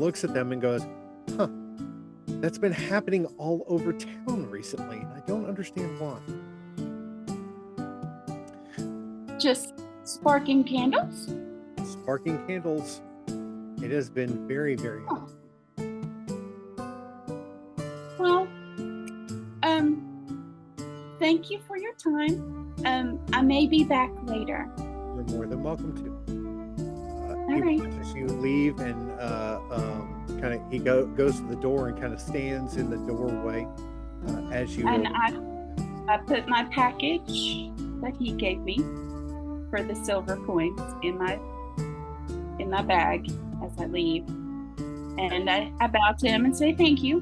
looks at them and goes, "Huh, that's been happening all over town recently, and I don't understand why." Just sparking candles? Sparking candles. It has been very, very Oh. Well, thank you for your time. I may be back later. You're more than welcome to. All right. As you leave, and he goes to the door and kind of stands in the doorway as you. And I put my package that he gave me for the silver coins in my bag as I leave, and I bow to him and say thank you.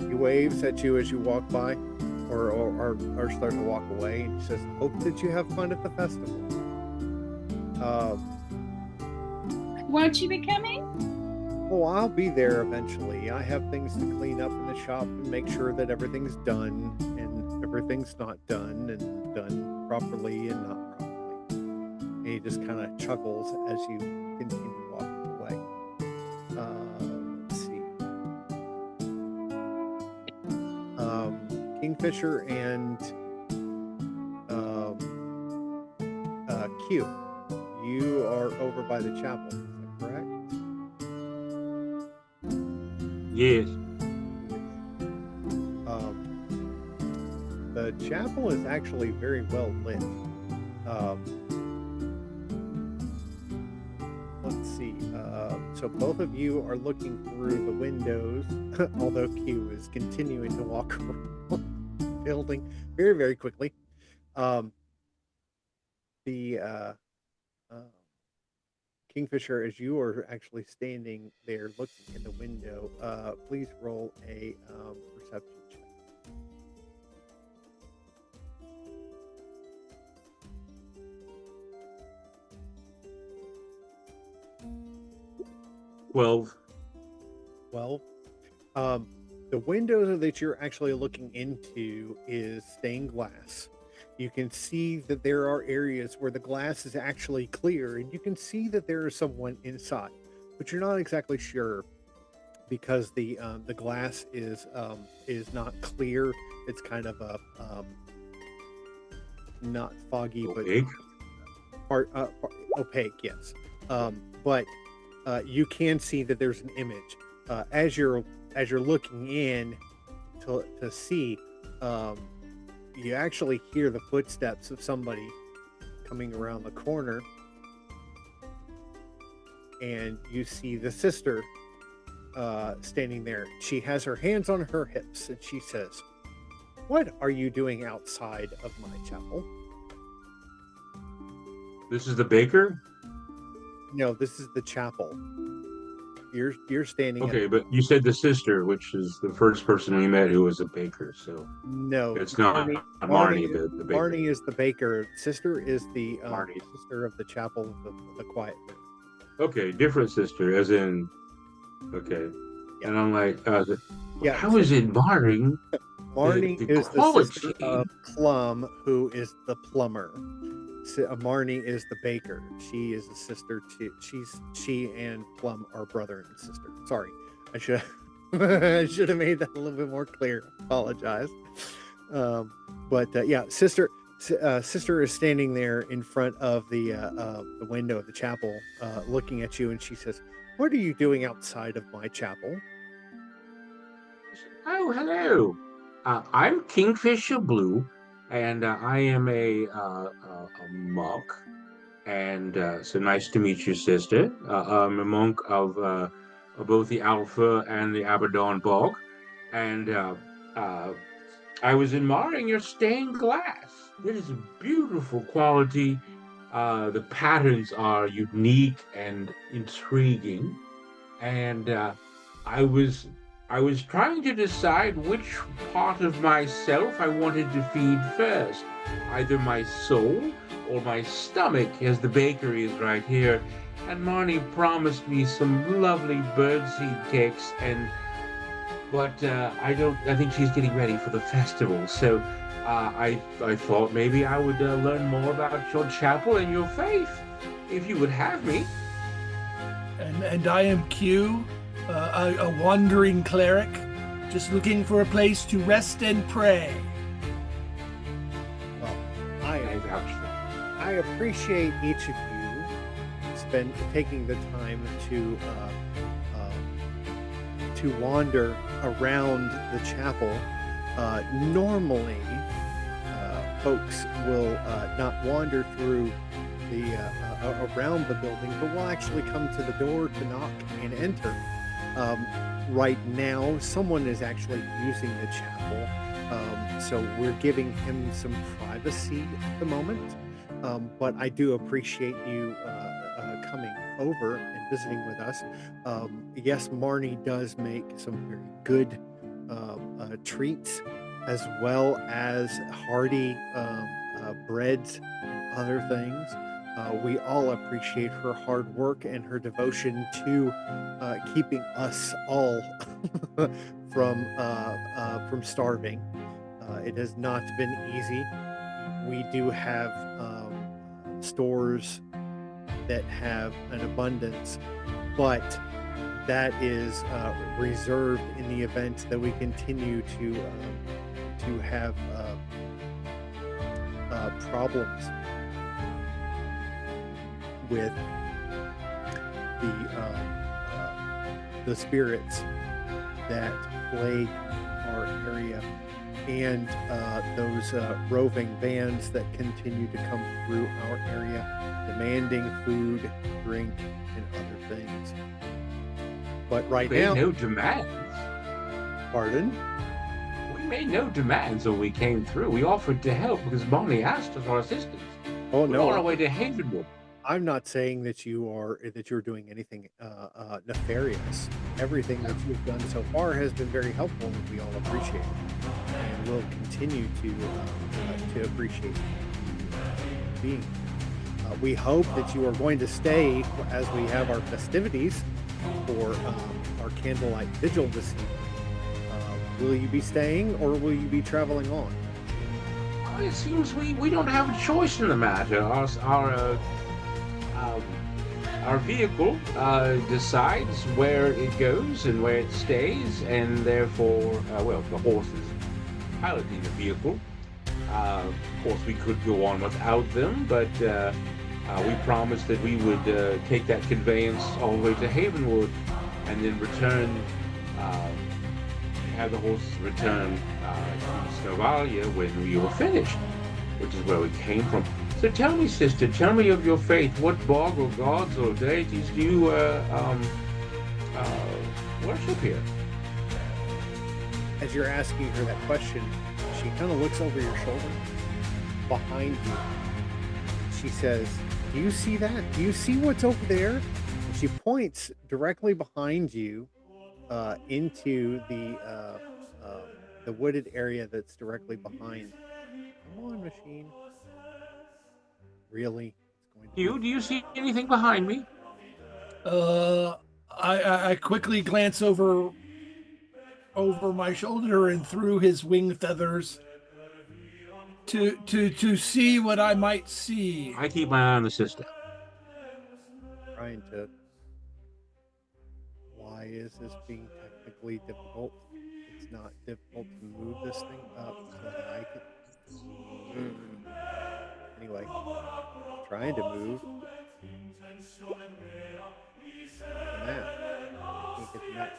He waves at you as you walk by, or start to walk away, and he says, "Hope that you have fun at the festival." Won't you be coming? Oh, I'll be there eventually. I have things to clean up in the shop and make sure that everything's done and everything's not done and done properly and not properly. And he just kind of chuckles as you continue walking away. Let's see. Kingfisher and Q, you are over by the chapel. Is that correct? Yes. The chapel is actually very well lit. Let's see. So both of you are looking through the windows, although Q is continuing to walk around the building very, very quickly. Kingfisher, as you are actually standing there looking in the window, please roll a perception check. 12. 12. The window that you're actually looking into is stained glass. You can see that there are areas where the glass is actually clear, and you can see that there is someone inside, but you're not exactly sure because the glass is not clear. It's kind of a not foggy, Opaque? but opaque. Yes, but you can see that there's an image as you're looking in to see. You actually hear the footsteps of somebody coming around the corner, and you see the sister standing there. She has her hands on her hips, and she says, "What are you doing outside of my chapel?" This is the baker? No, this is the chapel. You're standing. Okay, but you said the sister, which is the first person we met who was a baker, so No, it's not Marnie, the baker. Marnie is the baker. Sister is the Marnie. sister of the chapel, the quiet room. Okay, different sister, as in Okay. Yeah. And I'm like, Yeah. how is it marring Marnie the is the sister quality? of Plum, who is the plumber. Marnie is the baker. She is a sister to. She and Plum are brother and sister. Sorry, I should I should have made that a little bit more clear. Apologize. But yeah, sister is standing there in front of the window of the chapel, looking at you, and she says, "What are you doing outside of my chapel?" Oh, hello. I'm Kingfisher Blue, and I am a monk. And so nice to meet you, sister. I'm a monk of both the Alpha and the Abaddon Bog. And uh, I was admiring your stained glass. It is a beautiful quality. The patterns are unique and intriguing. And I was I was trying to decide which part of myself I wanted to feed first, either my soul or my stomach, as the bakery is right here. And Marnie promised me some lovely birdseed cakes, but I think she's getting ready for the festival. So I thought maybe I would learn more about your chapel and your faith, if you would have me. And I am Q, a wandering cleric, just looking for a place to rest and pray. Well, I appreciate each of you taking the time to wander around the chapel. Normally, folks will not wander through around the building, but will actually come to the door to knock and enter. Right now, someone is actually using the chapel, so we're giving him some privacy at the moment. But I do appreciate you coming over and visiting with us. Yes, Marnie does make some very good treats, as well as hearty breads and other things. We all appreciate her hard work and her devotion to keeping us all from starving. It has not been easy. We do have stores that have an abundance, but that is reserved in the event that we continue to have problems with the spirits that plague our area, and those roving bands that continue to come through our area, demanding food, drink, and other things. But right now, no demands. Pardon? We made no demands when we came through. We offered to help because Marnie asked us for assistance. Oh no! We're on our way to Havenwood. I'm not saying that you're doing anything nefarious. Everything that you've done so far has been very helpful, and we all appreciate it, and we'll continue to appreciate you being here. We hope that you are going to stay as we have our festivities for our candlelight vigil this evening. Will you be staying, or will you be traveling on? It seems we don't have a choice in the matter. Our vehicle decides where it goes and where it stays, and therefore, the horse is piloting the vehicle. Of course, we could go on without them, but we promised that we would take that conveyance all the way to Havenwood, and then return, have the horses return to Snowvalia when we were finished, which is where we came from. So tell me, sister, tell me of your faith. What bog or gods or deities do you worship here? As you're asking her that question, she kind of looks over your shoulder, behind you. She says, "Do you see that? Do you see what's over there?" And she points directly behind you into the wooded area that's directly behind. Come on, machine. Really? Do you see anything behind me? I quickly glance over my shoulder and through his wing feathers to see what I might see. I keep my eye on the sister. Trying to. Why is this being technically difficult? It's not difficult to move this thing up so that I can. Anyway, trying to move the map. Can't get the map.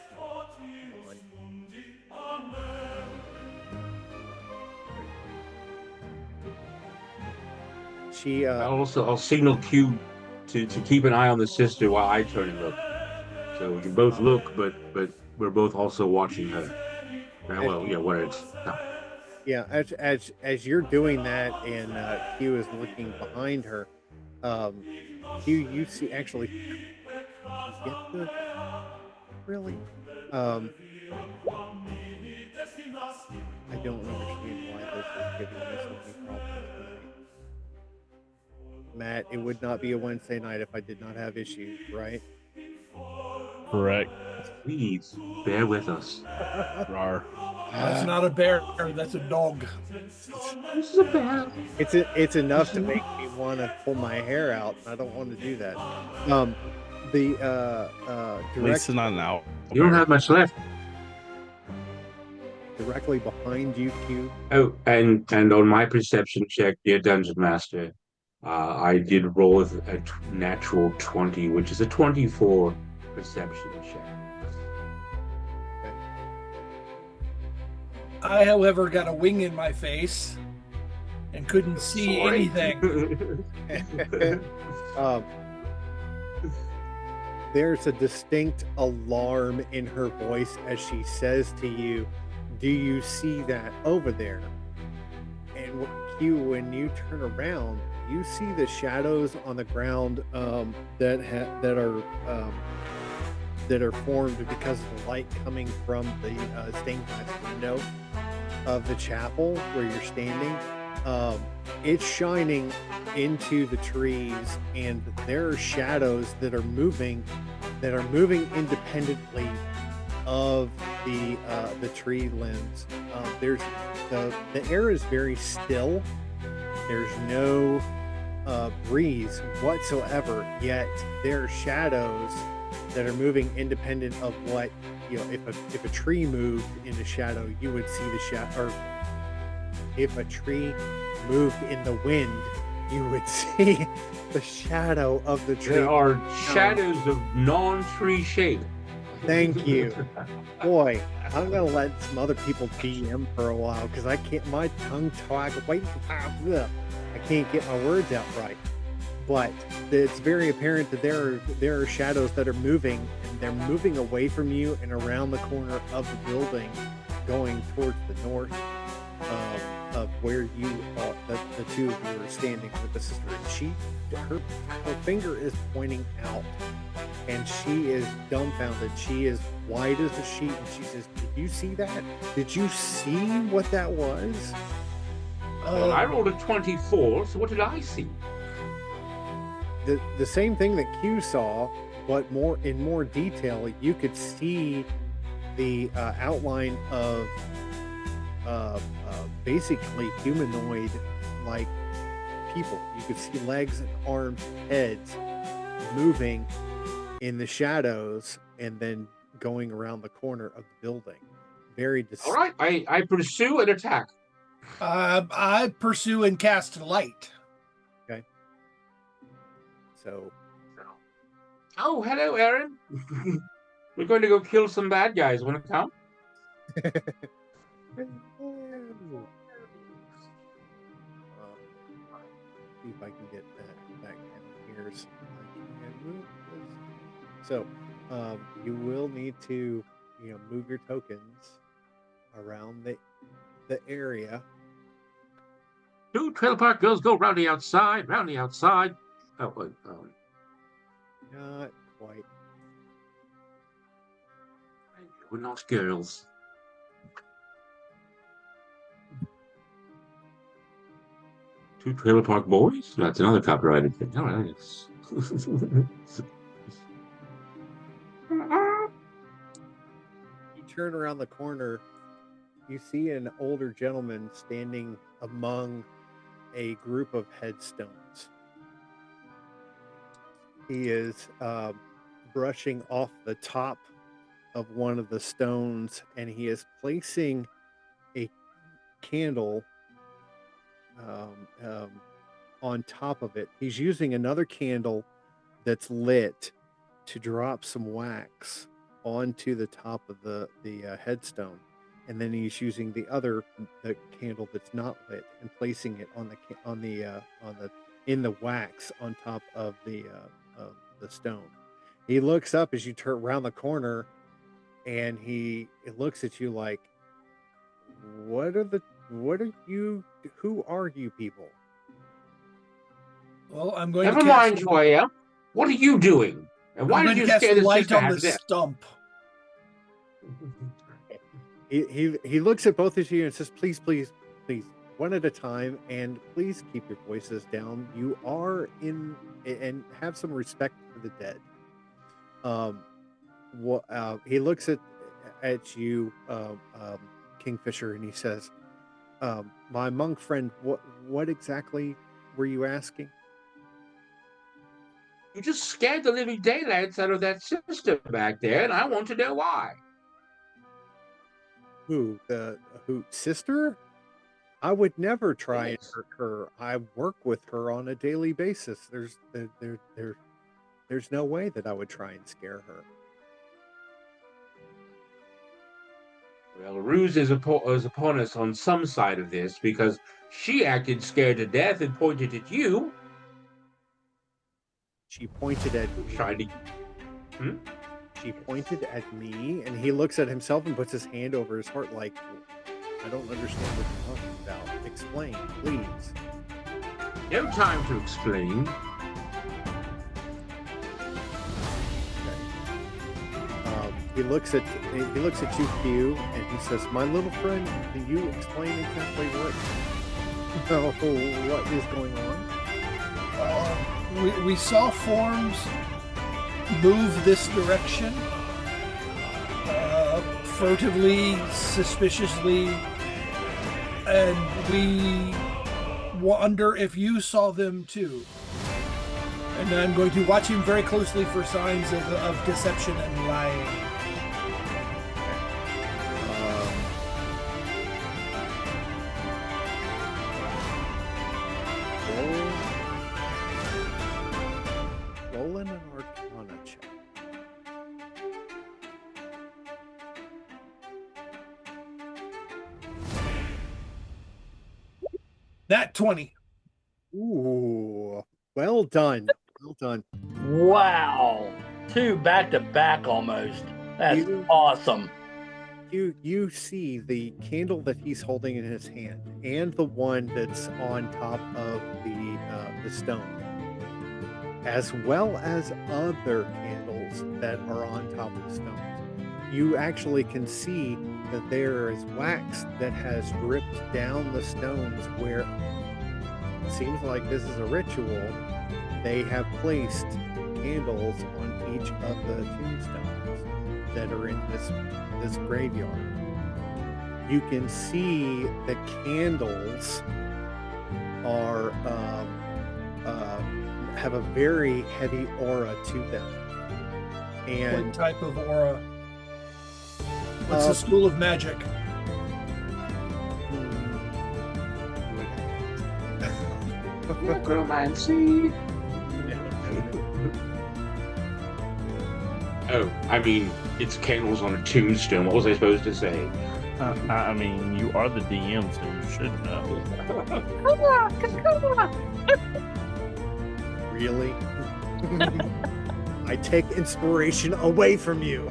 Come on. She I'll signal Q to keep an eye on the sister while I turn and look. So we can both look, but we're both also watching her. Well, yeah, where it's not. Yeah, as you're doing that, and Q is looking behind her. Q, you see actually. Get the really. I don't understand why this is giving me so many problems tonight. Matt, it would not be a Wednesday night if I did not have issues, right? Correct. Please bear with us. Rar. That's not a bear. That's a dog. This is a bear. It's enough to make me want to pull my hair out. I don't want to do that. At least it's not an out. You don't have much left. Directly behind you, Q. Oh, and on my perception check, dear Dungeon Master, I did roll a natural 20, which is a 24 perception check. I, however, got a wing in my face and couldn't see anything. There's a distinct alarm in her voice as she says to you, "Do you see that over there?" And Q, when you turn around, you see the shadows on the ground that are formed because of the light coming from the stained glass window of the chapel where you're standing. It's shining into the trees, and there are shadows that are moving independently of the tree limbs. There's the air is very still. There's no breeze whatsoever, yet there are shadows that are moving independent of what, if a tree moved in the shadow, you would see the shadow. Or if a tree moved in the wind, you would see the shadow of the tree. There are shadows of non-tree shape. Thank you. Boy, I'm gonna let some other people DM for a while because I can't. My tongue talk. I can't get my words out right. But it's very apparent that there are shadows that are moving, and they're moving away from you and around the corner of the building, going towards the north of where you the two of you are standing with the sister. And her finger is pointing out, and she is dumbfounded. She is white as a sheet, and she says, "Did you see that? Did you see what that was?" Well, I rolled a 24, so what did I see? The same thing that Q saw, but in more detail. You could see the outline of basically humanoid like people. You could see legs and arms, heads moving in the shadows, and then going around the corner of the building. Very All right, I pursue and attack. I pursue and cast light. Okay. So. Oh, hello, Aaron. We're going to go kill some bad guys. Want to come? See if I can get that back down here. So you will need to, move your tokens around the area. Two trailer park girls go round the outside, round the outside. Oh, not quite. We're not girls. Two trailer park boys? That's another copyrighted thing. All right. turn around the corner, you see an older gentleman standing among a group of headstones. He is brushing off the top of one of the stones, and he is placing a candle on top of it. He's using another candle that's lit to drop some wax onto the top of the headstone, and then he's using the candle that's not lit and placing it in the wax on top of the stone. He looks up as you turn around the corner, and he looks at you like, who are you people? Well, I'm going Never to mind, cast, Joya. What are you doing? And why I'm did going you to cast scare the light sister on half the to death? stump. He looks at both of you and says, please, one at a time, and please keep your voices down. You are and have some respect for the dead. He looks at you, Kingfisher, and he says, my monk friend, what exactly were you asking? You just scared the living daylights out of that sister back there, and I want to know why. Who sister? I would never try and Yes. hurt her. I work with her on a daily basis. There's no way that I would try and scare her. Well, Ruse is upon us on some side of this because she acted scared to death and pointed at you. She pointed at Trying to. She pointed at me, and he looks at himself and puts his hand over his heart like, I don't understand what you're talking about. Explain, please. No time to explain. He looks at you, Q, and he says, "My little friend, can you explain exactly what is going on?" We saw forms move this direction, furtively, suspiciously, and we wonder if you saw them too. And I'm going to watch him very closely for signs of deception and lying. Roll in an Arcana check. That 20. Ooh, well done. Well done. Wow. 2 back to back almost. That's awesome. You see the candle that he's holding in his hand and the one that's on top of the stone, as well as other candles that are on top of the stones. You actually can see that there is wax that has dripped down the stones where it seems like this is a ritual. They have placed candles on each of the tombstones that are in this graveyard. You can see the candles are have a very heavy aura to them. And What type of aura? What's the school of magic? Necromancy. Oh, I mean, it's candles on a tombstone. What was I supposed to say? I mean, you are the DM, so you should know. Really? I take inspiration away from you.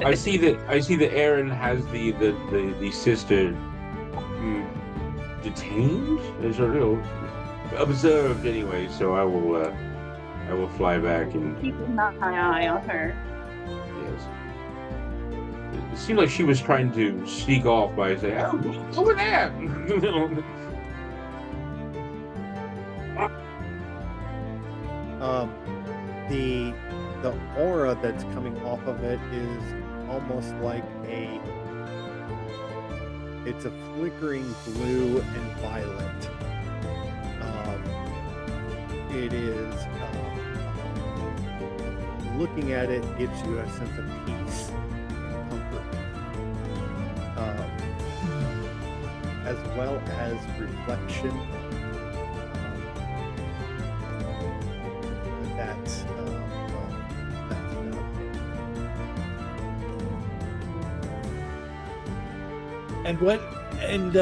I see that Aaron has the sister detained, is observed anyway. So I will fly back and Keep an eye on her. yes. It seemed like she was trying to sneak off by saying, "Oh, look over there." the aura that's coming off of it is almost like it's a flickering blue and violet. It is looking at it gives you a sense of peace and comfort, as well as reflection. That's And what? And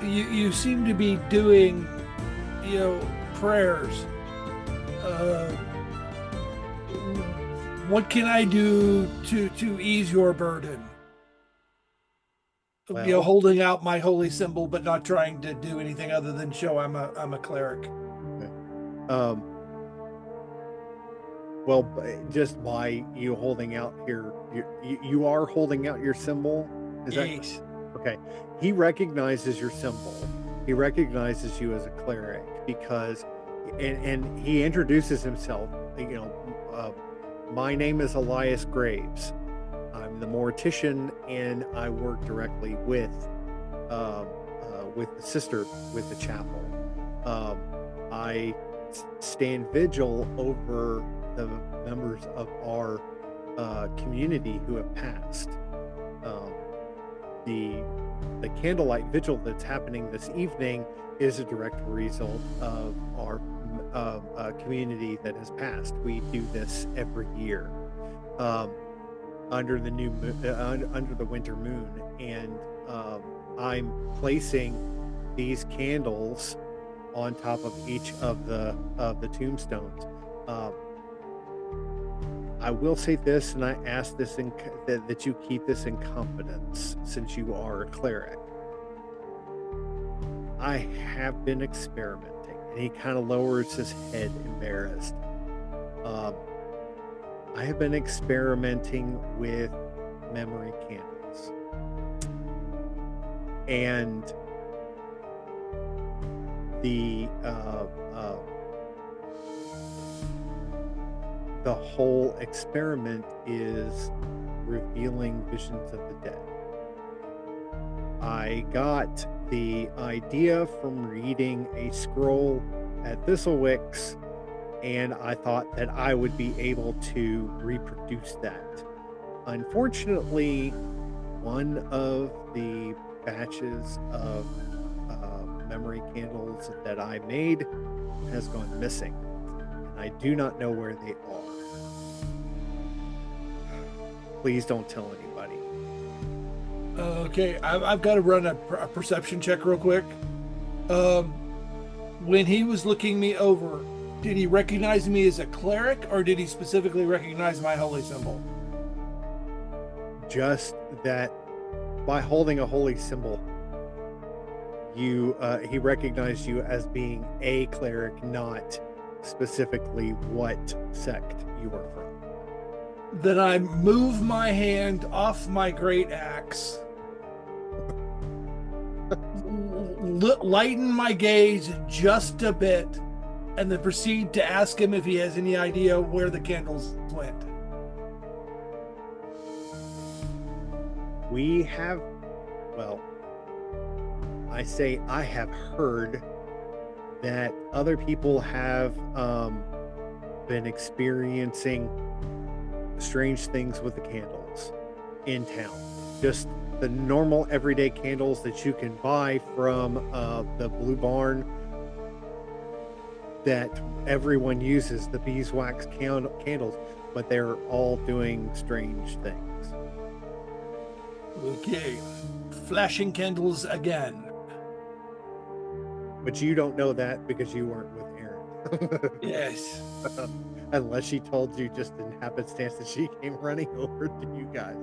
you seem to be doing, prayers. What can I do to ease your burden? Well, Holding out my holy symbol, but not trying to do anything other than show I'm a cleric. Well, just by you holding out here, you are holding out your symbol. Is that Yes. okay? He recognizes your symbol. He recognizes you as a cleric because, and he introduces himself. My name is Elias Graves. I'm the mortician, and I work directly with the sister with the chapel. I stand vigil over the members of our community who have passed. The candlelight vigil that's happening this evening is a direct result of our community that has passed. We do this every year under the new under the winter moon, and I'm placing these candles on top of each of the tombstones. I will say this, and I ask this that you keep this in confidence, since you are a cleric. I have been experimenting, and he kind of lowers his head, embarrassed. I have been experimenting with memory candles, and the whole experiment is revealing visions of the dead. I got the idea from reading a scroll at Thistlewick's, and I thought that I would be able to reproduce that. Unfortunately, one of the batches of memory candles that I made has gone missing, and I do not know where they are. Please don't tell anybody. Okay, I've got to run a perception check real quick. When he was looking me over, did he recognize me as a cleric, or did he specifically recognize my holy symbol? Just that by holding a holy symbol, he recognized you as being a cleric, not specifically what sect you were from. Then I move my hand off my great axe, lighten my gaze just a bit, and then proceed to ask him if he has any idea where the candles went. I have heard that other people have been experiencing strange things with the candles in town. Just the normal everyday candles that you can buy from the Blue Barn that everyone uses, the beeswax candles, but they're all doing strange things. Okay, flashing candles again. But you don't know that because you weren't with Erin. Yes. Unless she told you just in happenstance that she came running over to you guys.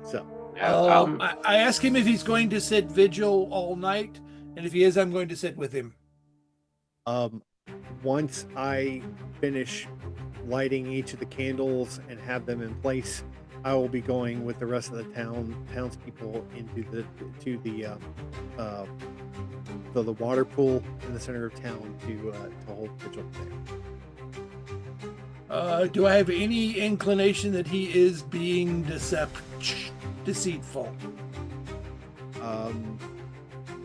So I asked him if he's going to sit vigil all night, and if he is, I'm going to sit with him. Once I finish lighting each of the candles and have them in place, I will be going with the rest of the townspeople into the water pool in the center of town to hold vigil there. Do I have any inclination that he is being deceitful?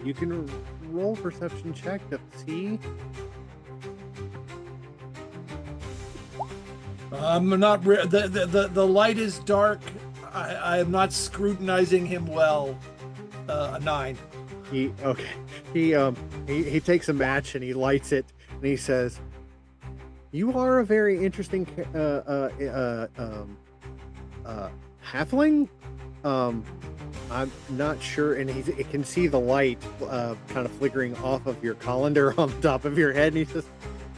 You can roll perception check to see. I'm not. The light is dark. I am not scrutinizing him well. A 9. He takes a match and he lights it and he says, "You are a very interesting halfling. I'm not sure." And it can see the light kind of flickering off of your colander on the top of your head. And he says,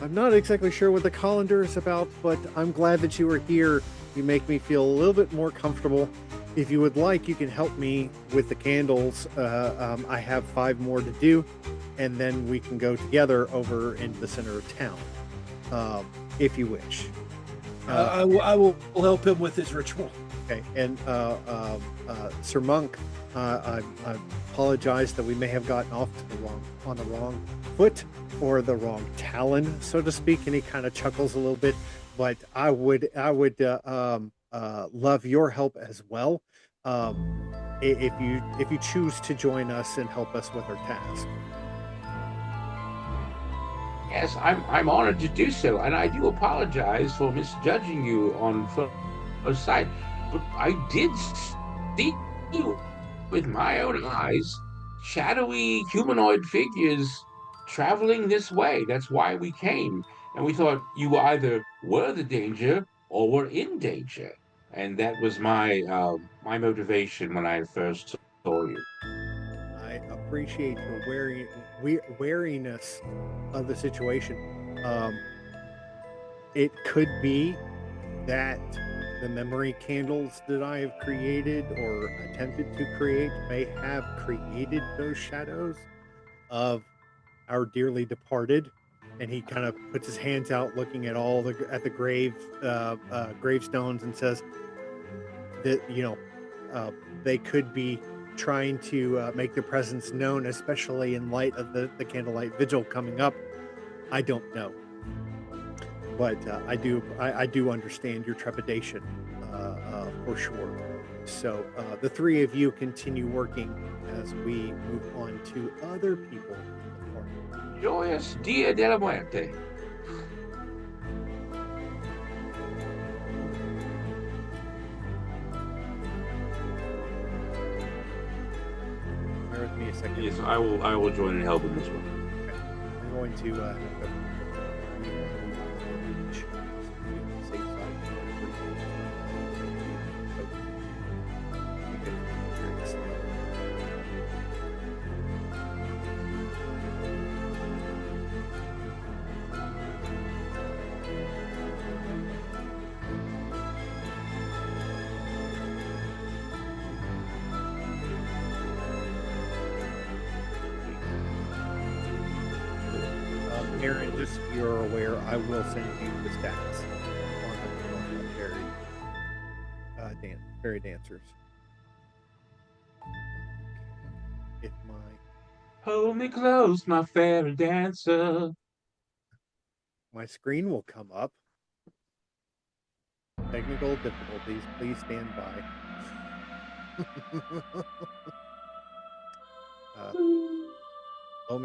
"I'm not exactly sure what the colander is about, but I'm glad that you are here. You make me feel a little bit more comfortable. If you would like, you can help me with the candles. I have 5 more to do, and then we can go together over into the center of town, if you wish." I will help him with his ritual. Okay, and Sir Monk, I apologize that we may have gotten off to on the wrong foot or the wrong talon, so to speak. And he kind of chuckles a little bit, but I would love your help as well, if you choose to join us and help us with our task. Yes, I'm honored to do so, and I do apologize for misjudging you on first sight, but I did see you with my own eyes, shadowy humanoid figures traveling this way. That's why we came, and we thought you either were the danger or were in danger, and that was my motivation when I first saw you. I appreciate your wariness of the situation. It could be that the memory candles that I have created or attempted to create may have created those shadows of our dearly departed. And he kind of puts his hands out, looking at the gravestones, and says that they could be trying to make their presence known, especially in light of the candlelight vigil coming up. I don't know, but I do understand your trepidation for sure. So the 3 of you continue working as we move on to other people in the party. Joyous Dia de la Muerte. Bear with me a second. Yes, I will join and help in this one. I'm going to safe side. Aaron, just so you're aware, I will send you the stats on the fairy dancers. If Hold me close, my fairy dancer. my screen will come up. Technical difficulties, please stand by.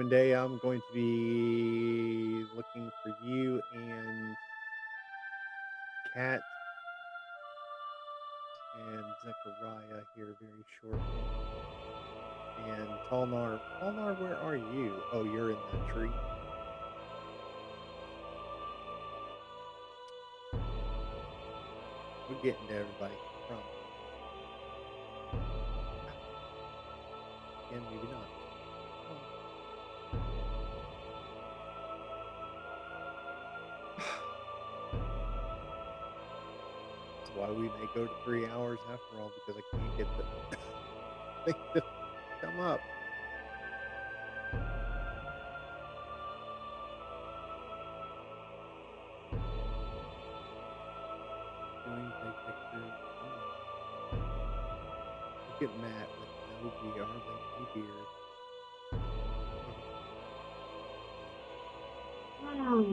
Day, I'm going to be looking for you and Kat and Zechariah here very shortly. And Talnar, where are you? Oh, you're in that tree. We're getting to everybody. And maybe not. That's why we may go to 3 hours after all, because I can't get the thing to come up. Doing big pictures. Look at Matt with no beard, no beard.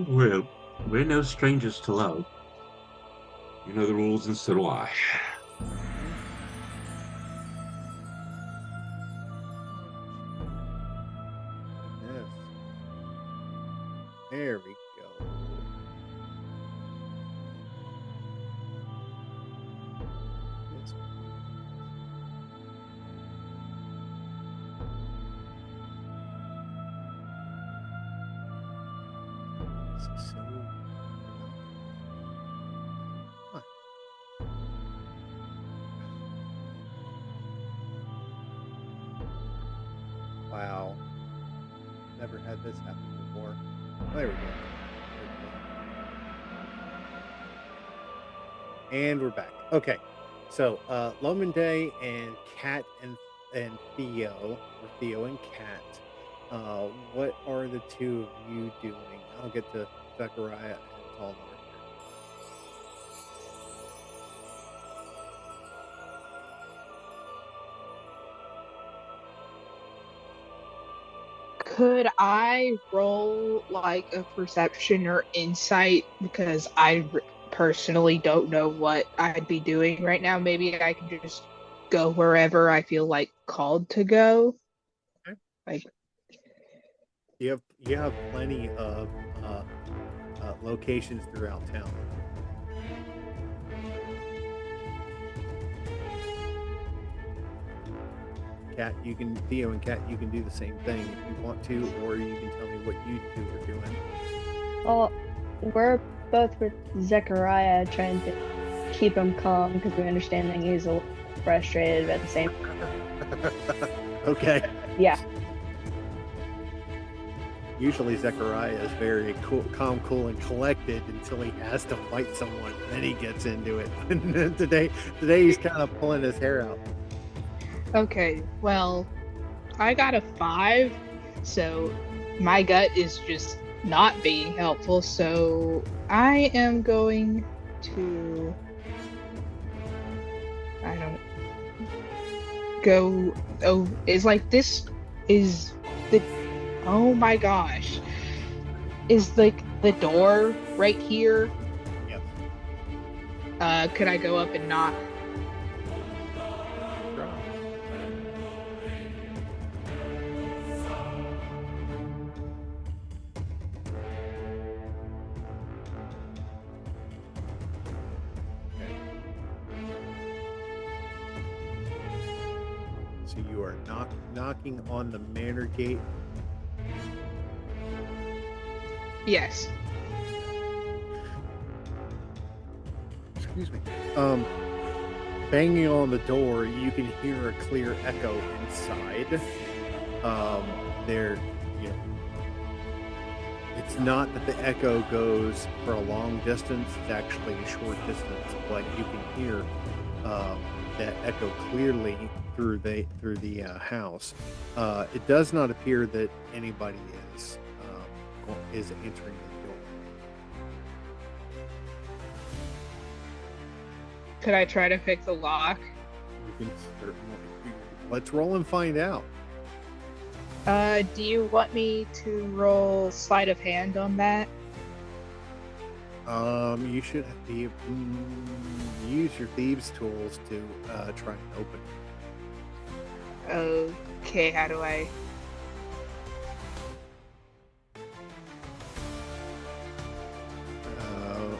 Well, we're no strangers to love. You know the rules, and so do I. Yes. There we go. Yes. This is so. Huh. Wow. Never had this happen before. There we go. And we're back. Okay. So Lominde and Kat and Theo, or Theo and Kat, what are the two of you doing? I'll get to Zechariah and Talmar here. Could I roll like a perception or insight? Because personally don't know what I'd be doing right now. Maybe I can just go wherever I feel like called to go. Okay. Like, You have plenty of locations throughout town. Kat, Theo and Kat, you can do the same thing if you want to, or you can tell me what you two are doing. Well, we're both with Zechariah trying to keep him calm because we understand that he's a little frustrated, but at the same Okay. yeah. Usually Zechariah is very calm, cool, and collected until he has to fight someone. Then he gets into it. today he's kind of pulling his hair out. okay, well, I got a 5, so my gut is just not being helpful. So I am going to. I don't go. Oh, it's like this is the. Oh my gosh. Is like the door right here? Yes. Could I go up and knock? So you are knocking on the manor gate. Yes. Excuse me. Banging on the door, you can hear a clear echo inside. It's not that the echo goes for a long distance, it's actually a short distance, but you can hear that echo clearly through the house. It does not appear that anybody is entering the door. Could I try to pick the lock? You can certainly. Let's roll and find out. Do you want me to roll sleight of hand on that? You should be use your thieves' tools to try and open it. Okay, how do I?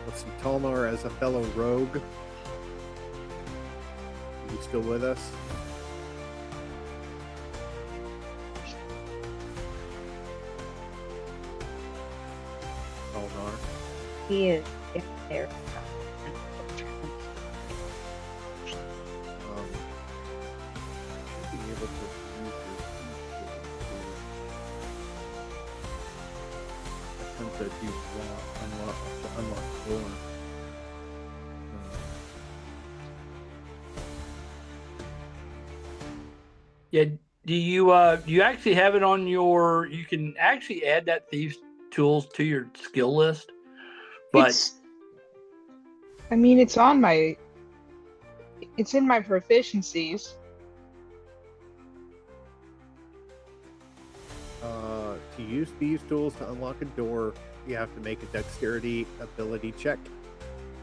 Let's see, Talmar as a fellow rogue. Are you still with us? Talmar. He is there. Should be able to use your attempt to use unlock the door. Yeah. Do you actually have it on your? You can actually add that thieves tools to your skill list, but It's on my. It's in my proficiencies. To use these tools to unlock a door, you have to make a dexterity ability check.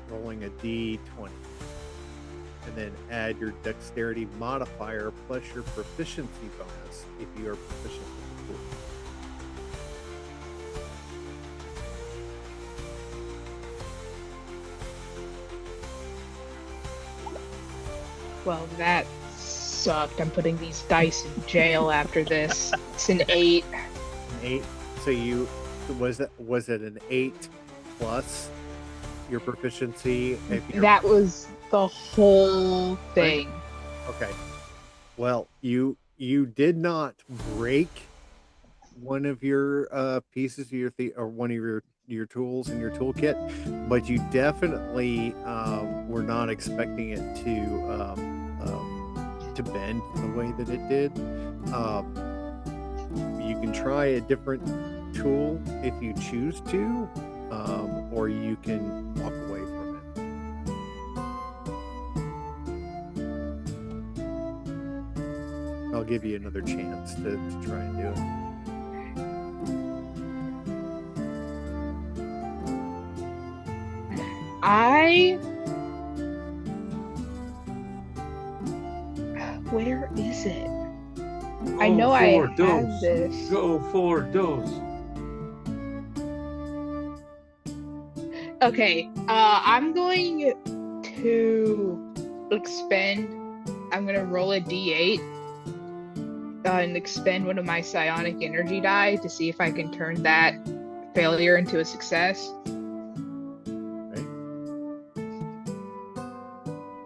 rolling a d20. And then add your dexterity modifier plus your proficiency bonus if you are proficient with the tool. Well, that sucked. I'm putting these dice in jail after this. It's an 8. An 8. So you was it an 8 plus your proficiency? That was the whole thing. Okay. Well, you did not break one of your pieces of your or one of your tools in your toolkit, but you definitely were not expecting it to bend the way that it did. You can try a different tool if you choose to, or you can walk away from it. I'll give you another chance to try and do it. Where is it? I know I have this. Go for those. Okay, I'm going to expend. I'm gonna roll a d8 and expend one of my psionic energy die to see if I can turn that failure into a success. Right.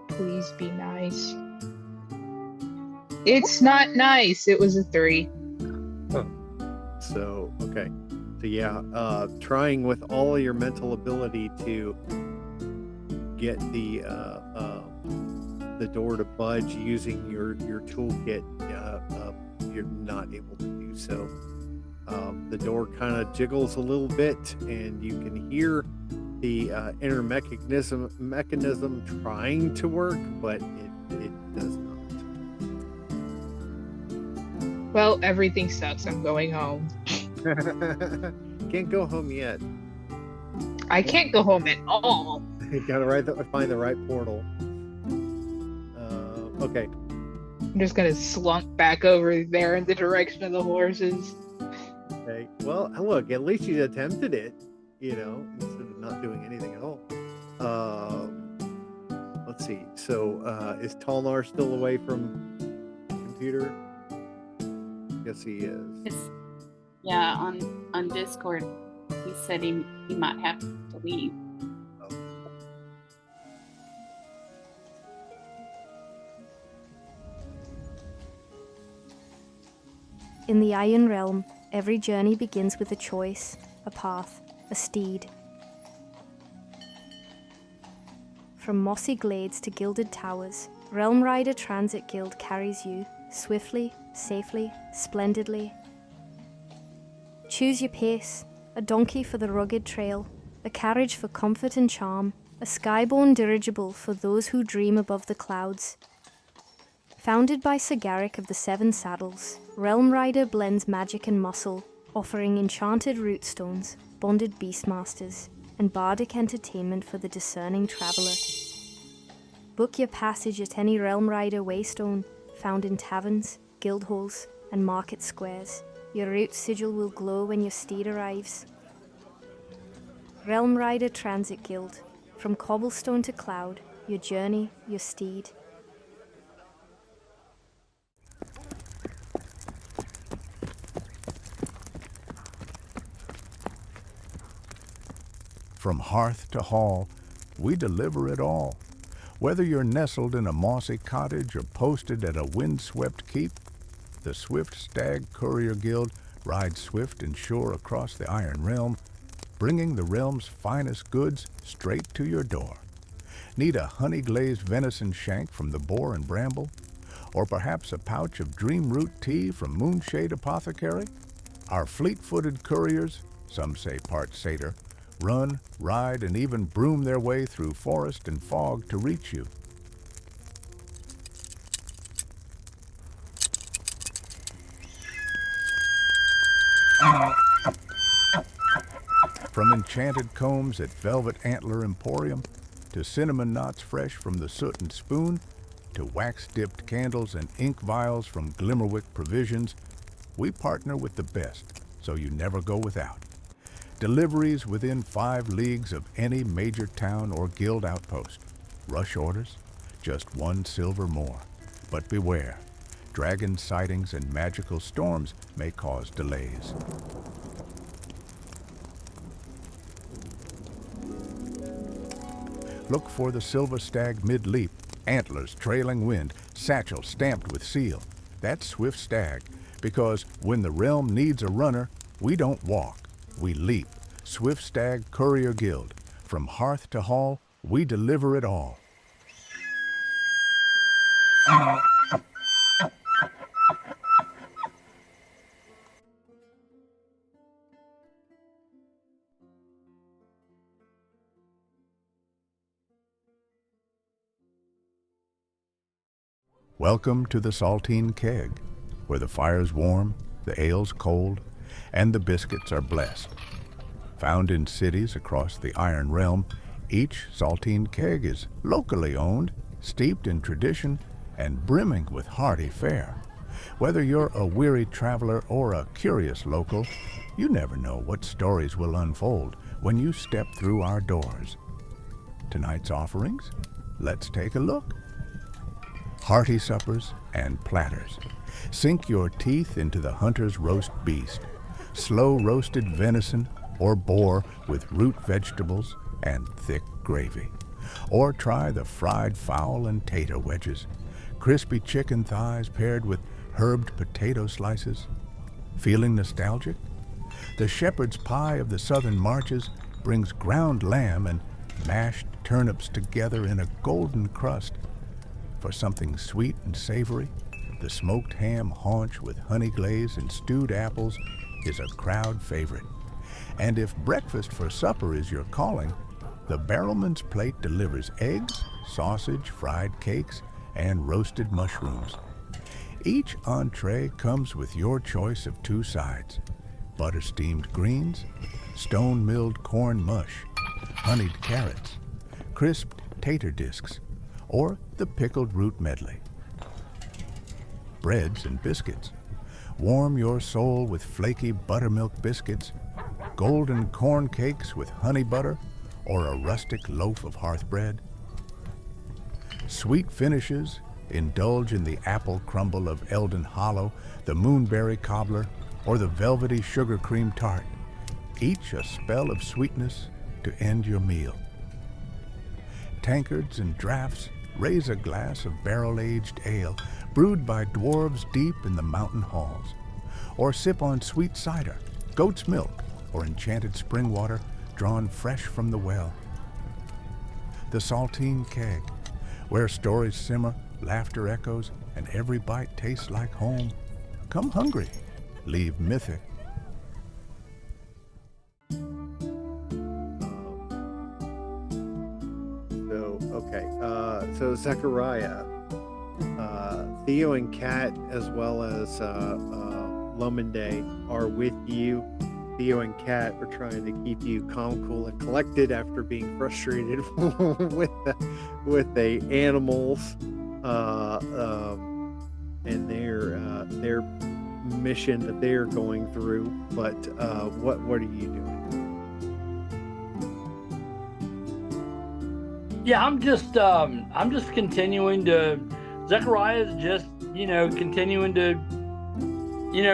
Please be nice. It's not nice. It was a 3. So, okay. So yeah, trying with all your mental ability to get the door to budge using your toolkit, you're not able to do so. The door kind of jiggles a little bit, and you can hear the inner mechanism trying to work, but it does not. Well, everything sucks. I'm going home. Can't go home yet. I can't go home at all. You gotta find the right portal. Okay. I'm just gonna slunk back over there in the direction of the horses. Okay. Well, look, at least you attempted it, instead of not doing anything at all. Let's see. So, is Talnar still away from the computer? Yes, he is. Yeah, on Discord, he said he might have to leave. In the Iron Realm, every journey begins with a choice, a path, a steed. From mossy glades to gilded towers, Realm Rider Transit Guild carries you swiftly, safely, splendidly. Choose your pace, a donkey for the rugged trail, a carriage for comfort and charm, a skyborne dirigible for those who dream above the clouds. Founded by Sir Garrick of the Seven Saddles, Realm Rider blends magic and muscle, offering enchanted root stones, bonded beastmasters, and bardic entertainment for the discerning traveller. Book your passage at any Realm Rider waystone, found in taverns, guild halls, and market squares. Your route sigil will glow when your steed arrives. Realm Rider Transit Guild. From cobblestone to cloud, your journey, your steed. From hearth to hall, we deliver it all. Whether you're nestled in a mossy cottage or posted at a windswept keep, the Swift Stag Courier Guild rides swift and sure across the Iron Realm, bringing the realm's finest goods straight to your door. Need a honey-glazed venison shank from the boar and bramble? Or perhaps a pouch of dream root tea from Moonshade Apothecary? Our fleet-footed couriers, some say part satyr, run, ride, and even broom their way through forest and fog to reach you. From enchanted combs at Velvet Antler Emporium to cinnamon knots fresh from the soot and spoon, to wax-dipped candles and ink vials from Glimmerwick Provisions, we partner with the best, so you never go without. Deliveries within 5 leagues of any major town or guild outpost. Rush orders, just 1 silver more. But beware, dragon sightings and magical storms may cause delays. Look for the silver stag mid-leap, antlers trailing wind, satchel stamped with seal. That's swift stag, because when the realm needs a runner, we don't walk, we leap. Swift Stag Courier Guild. From hearth to hall, we deliver it all. Welcome to the Saltine Keg, where the fire's warm, the ale's cold, and the biscuits are blessed. Found in cities across the Iron Realm, each Saltine Keg is locally owned, steeped in tradition, and brimming with hearty fare. Whether you're a weary traveler or a curious local, you never know what stories will unfold when you step through our doors. Tonight's offerings? Let's take a look. Hearty suppers and platters. Sink your teeth into the hunter's roast beast, slow-roasted venison or boar with root vegetables and thick gravy. Or try the fried fowl and tater wedges, crispy chicken thighs paired with herbed potato slices. Feeling nostalgic? The shepherd's pie of the southern marches brings ground lamb and mashed turnips together in a golden crust. For something sweet and savory, the smoked ham haunch with honey glaze and stewed apples is a crowd favorite. And if breakfast for supper is your calling, the Barrelman's Plate delivers eggs, sausage, fried cakes, and roasted mushrooms. Each entree comes with your choice of 2 sides: butter-steamed greens, stone-milled corn mush, honeyed carrots, crisped tater discs, or the pickled root medley. Breads and biscuits. Warm your soul with flaky buttermilk biscuits, golden corn cakes with honey butter, or a rustic loaf of hearth bread. Sweet finishes. Indulge in the apple crumble of Eldon Hollow, the moonberry cobbler, or the velvety sugar cream tart. Each a spell of sweetness to end your meal. Tankards and draughts. Raise a glass of barrel-aged ale brewed by dwarves deep in the mountain halls. Or sip on sweet cider, goat's milk, or enchanted spring water drawn fresh from the well. The Saltine Keg, where stories simmer, laughter echoes, and every bite tastes like home. Come hungry, leave mythic. So Zechariah, Theo and Kat, as well as Lomende, are with you. Theo and Kat are trying to keep you calm, cool, and collected after being frustrated with the animals and their mission that they're going through. But what are you doing? Yeah, I'm just continuing to. Zechariah's just continuing to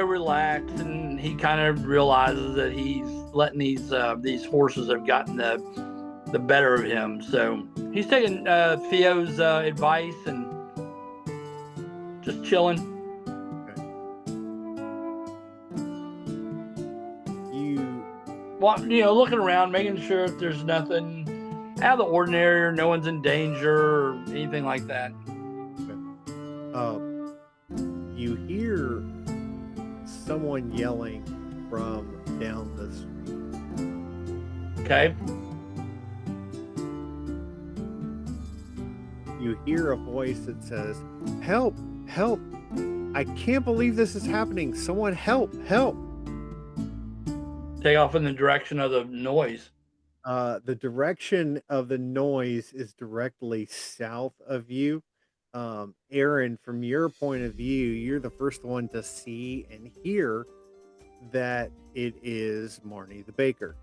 relax, and he kind of realizes that he's letting these horses have gotten the better of him. So he's taking Theo's advice and just chilling. Okay. Looking around, making sure if there's nothing out of the ordinary, or no one's in danger or anything like that. You hear someone yelling from down the street. Okay. You hear a voice that says, "Help! Help! I can't believe this is happening. Someone help! Help!" Take off in the direction of the noise. The direction of the noise is directly south of you. Aaron, from your point of view, you're the first one to see and hear that it is Marnie the baker.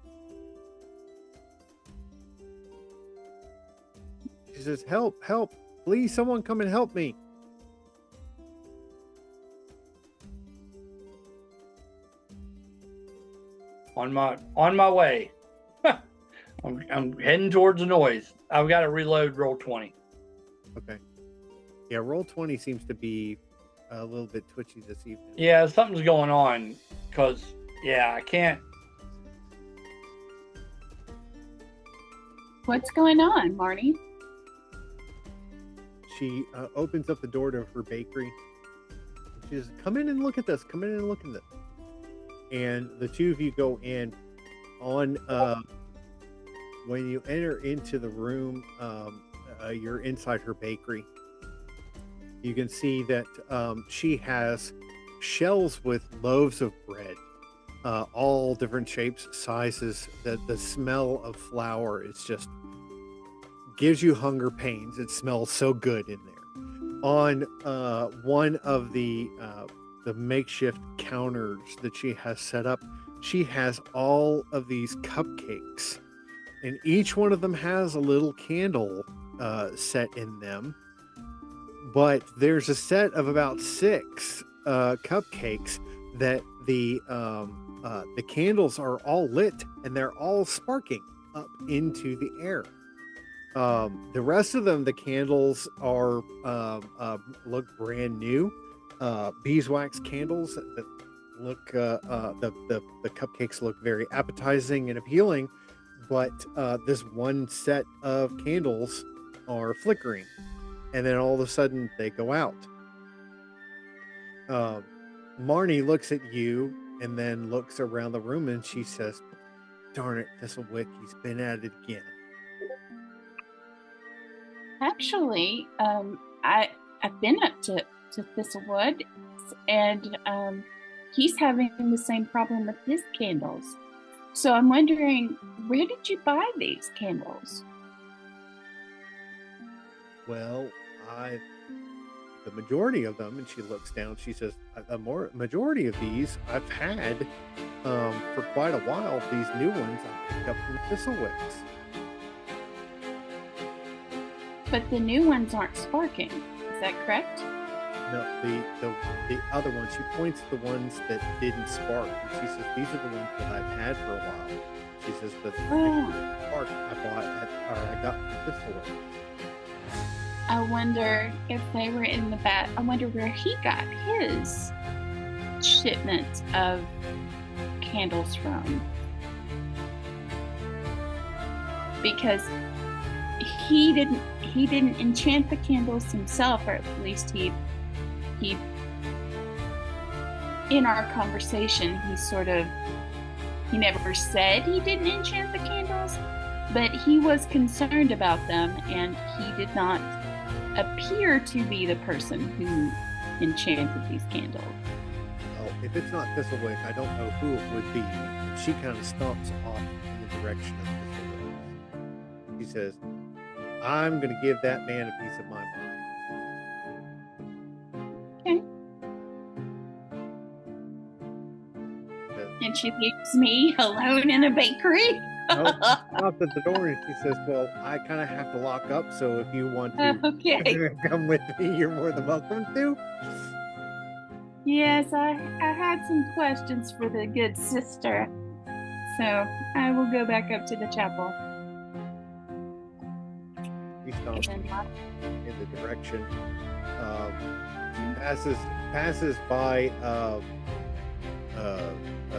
She says, "Help, help, please, someone come and help me." On my way. I'm heading towards the noise. I've got to reload roll 20. Okay. Yeah, roll 20 seems to be a little bit twitchy this evening. Yeah, something's going on because, I can't. What's going on, Marnie? She opens up the door to her bakery. She says, "Come in and look at this. Come in and look at this." And the two of you go in. On when you enter into the room, you're inside her bakery. You can see that she has shelves with loaves of bread, all different shapes, sizes. The smell of flour is just gives you hunger pains. It smells so good in there. On one of the makeshift counters that she has set up, she has all of these cupcakes, and each one of them has a little candle set in them. But there's a set of about 6 cupcakes that the candles are all lit and they're all sparking up into the air. The rest of them, the candles are look brand new, beeswax candles that look the cupcakes look very appetizing and appealing, but this one set of candles are flickering, and then all of a sudden they go out. Marnie looks at you and then looks around the room and she says, "Darn it, Thistlewick, he's been at it again." Actually, I've been up to Thistlewood, and he's having the same problem with his candles. So I'm wondering, where did you buy these candles? Well, the majority of them, and she looks down, she says, majority of these I've had for quite a while. These new ones I picked up from Thistlewicks. But the new ones aren't sparking. Is that correct? No, the other ones. She points to the ones that didn't spark. And she says, "These are the ones that I've had for a while." She says, "The spark I got from Thistlewicks." I wonder if they were in the back. I wonder where he got his shipment of candles from. Because he didn't enchant the candles himself, or at least he in our conversation he never said he didn't enchant the candles, but he was concerned about them, and he did not appear to be the person who enchanted these candles. Well, if it's not Thistlewick, I don't know who it would be. She kind of stomps off in the direction of Thistlewick. She says, "I'm going to give that man a piece of my mind." Okay. And she leaves me alone in a bakery? No, she stops at the door and she says, "Well, I kind of have to lock up, so if you want to come with me, you're more than welcome to." Yes, I had some questions for the good sister, so I will go back up to the chapel. He stomps in the direction. Passes by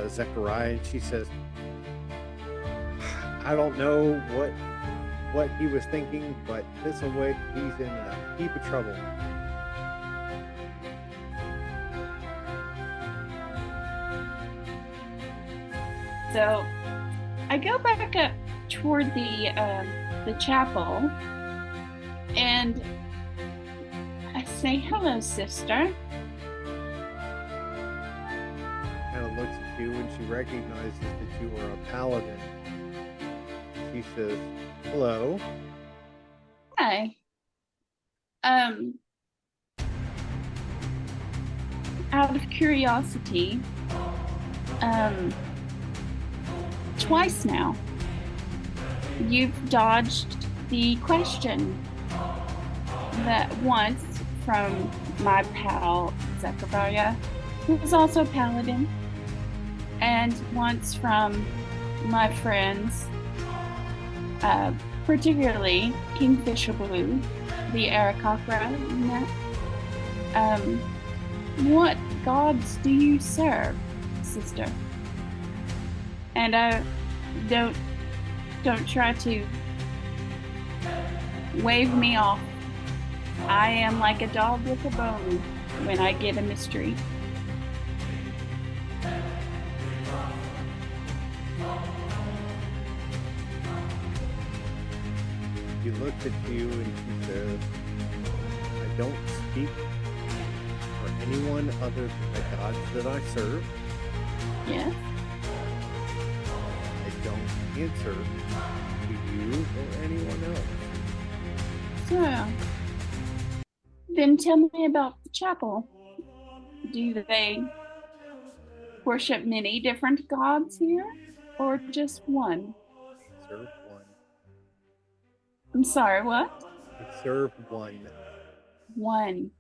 Zechariah, and she says, "I don't know what he was thinking, but Thistlewick, he's in a heap of trouble." So I go back up toward the chapel, and I say, "Hello, sister." Kind of looks at you, and she recognizes that you are a paladin. She says, "Hello." Hi. Out of curiosity, twice now, you've dodged the question. That once from my pal Zechariah, who is also a paladin, and once from my friends, particularly Kingfisher Blue, the Aarakocra, what gods do you serve, sister? And don't try to wave me off. I am like a dog with a bone when I get a mystery. She looked at you and she says, "I don't speak for anyone other than the gods that I serve. Yes? I don't answer to you or anyone else." So, then tell me about the chapel. Do they worship many different gods here, or just one? I serve one. I'm sorry, what? I serve one. One.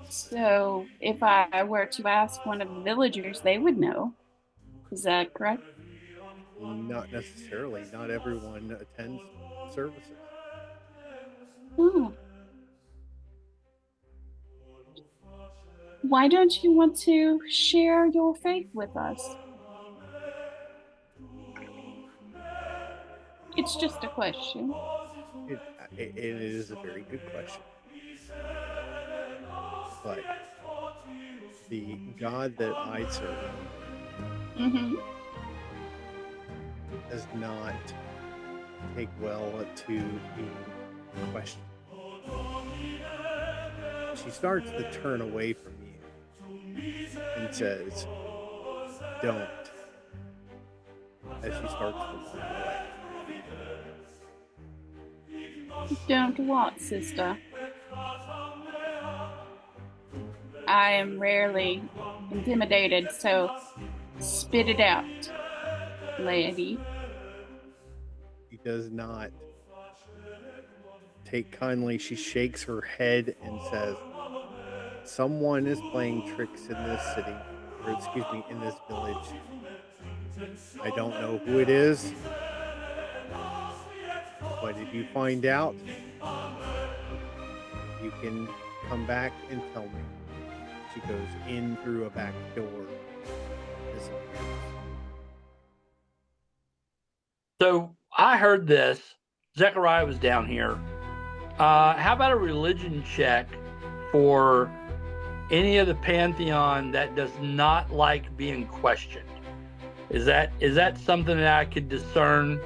So, if I were to ask one of the villagers, they would know. Is that correct? Not necessarily. Not everyone attends services. Oh. Why don't you want to share your faith with us? It's just a question. It is a very good question. But the God that I serve does not take well to being questioned. She starts to turn away from you and says, "Don't," as she starts to walk away. Don't what, sister? I am rarely intimidated, so spit it out, lady. She does not take kindly. She shakes her head and says, "Someone is playing tricks in this city, or excuse me, in this village. I don't know who it is, but if you find out, you can come back and tell me." She goes in through a back door. Disappears. So I heard this. Zechariah was down here. How about a religion check for any of the pantheon that does not like being questioned? Is that something that I could discern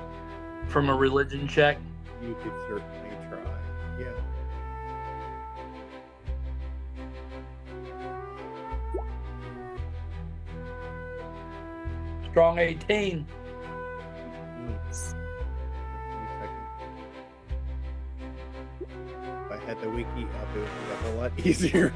from a religion check? You could certainly try. Yeah. Strong 18. If I had the wiki, I'll do it a whole lot easier.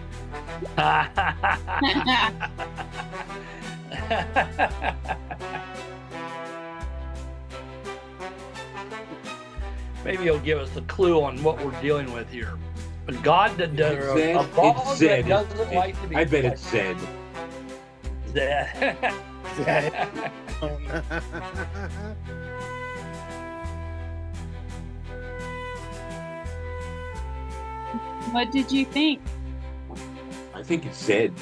Maybe he'll give us a clue on what we're dealing with here. But God that does Zed, a bog it's that Zed. doesn't like to be. I bet it's Zed. Zed. Zed. What did you think? I think it's Zed.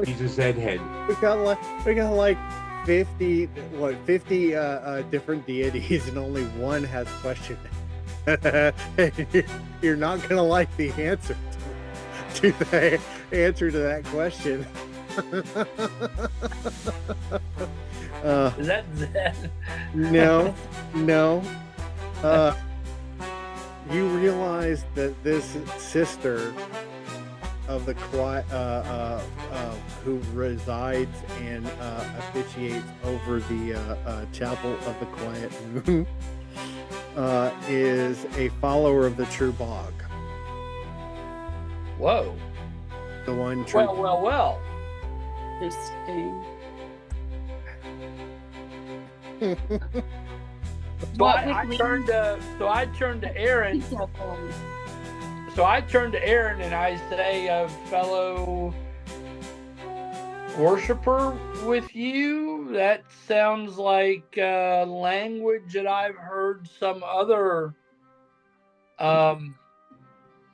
He's a Zed head. We got like 50 different deities, and only one has questioned. You're not gonna like the answer to the answer to that question. Is that Zed? No. You realize that this sister of the quiet, who resides and officiates over the Chapel of the Quiet Moon, is a follower of the True Bog. Whoa. The one true. Well. Interesting. So I turned to Aaron. So I turn to Aaron and I say, a fellow worshiper with you? That sounds like language that I've heard some other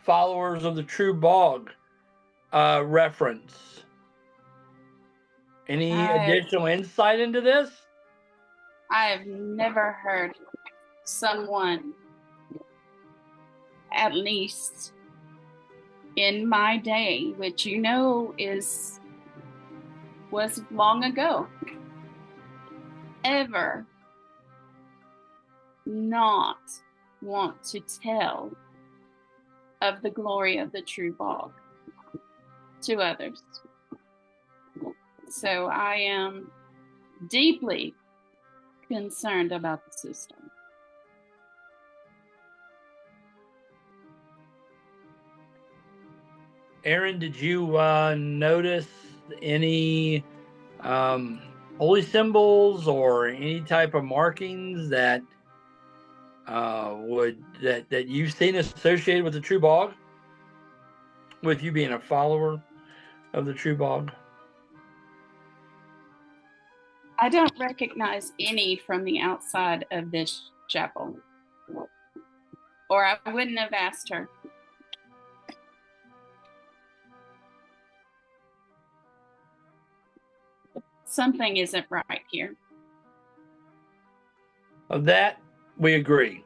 followers of the True Bog reference. Any additional insight into this? I have never heard someone, at least in my day, which was long ago, ever not want to tell of the glory of the True Bog to others. So I am deeply concerned about the system. Aaron, did you notice any holy symbols or any type of markings that that you've seen associated with the True Bog, with you being a follower of the True Bog? I don't recognize any from the outside of this chapel, or I wouldn't have asked her. Something isn't right here. Of that, we agree.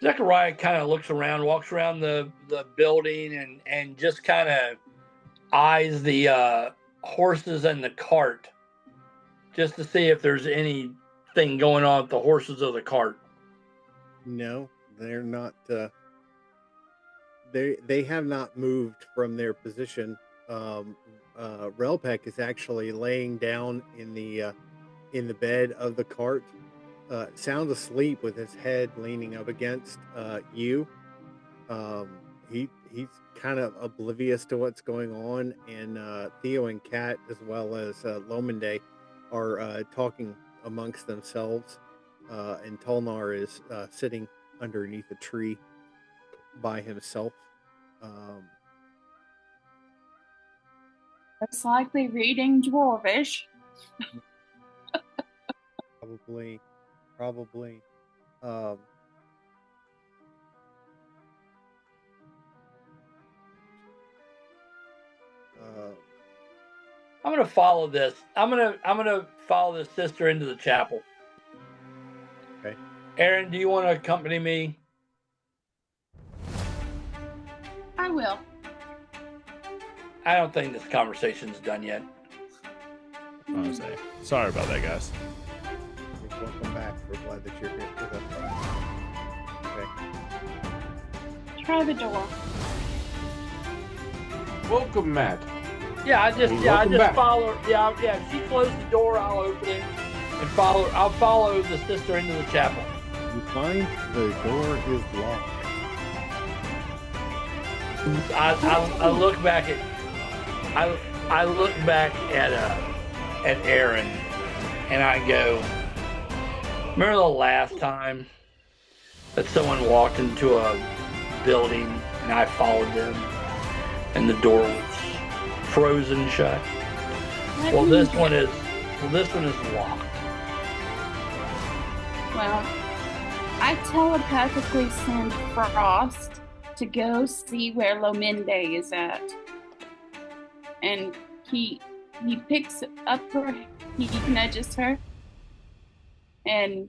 Zechariah kind of looks around, walks around the building, and just kind of eyes the horses and the cart, just to see if there's anything going on with the horses or the cart. No, they're not. They have not moved from their position. Relpek is actually laying down in the bed of the cart, sound asleep with his head leaning up against you. He's kind of oblivious to what's going on, and Theo and Kat, as well as Lomende, are talking amongst themselves, and Tolnar is sitting underneath a tree by himself. Most likely reading Dwarvish. Probably. I'm gonna follow this. I'm gonna follow this sister into the chapel. Okay. Aaron, do you want to accompany me? I will. I don't think this conversation's done yet. Jose. Sorry about that, guys. Welcome back. We're glad that you're here with us. Okay. Try the door. Welcome, Matt. Yeah, I just back. follow her. Yeah. If she closed the door, I'll open it and follow. I'll follow the sister into the chapel. You find the door is locked. I look back at I look back at Aaron, and I go, remember the last time that someone walked into a building and I followed them and the door was frozen shut? Well, this one is locked. Well, I telepathically send Frost to go see where Lomende is at. And he picks up her, he nudges her, and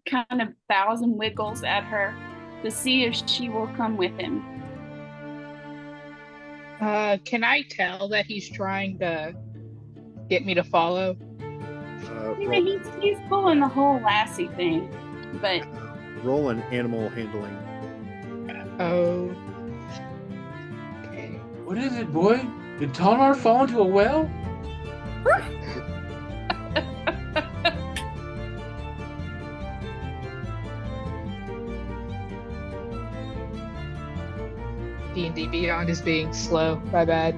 kind of bows and wiggles at her to see if she will come with him. Can I tell that he's trying to get me to follow? He's pulling the whole lassie thing, but roll an animal handling. Oh. Okay. What is it, boy? Did Tonar fall into a well? D&D Beyond is being slow. My bad.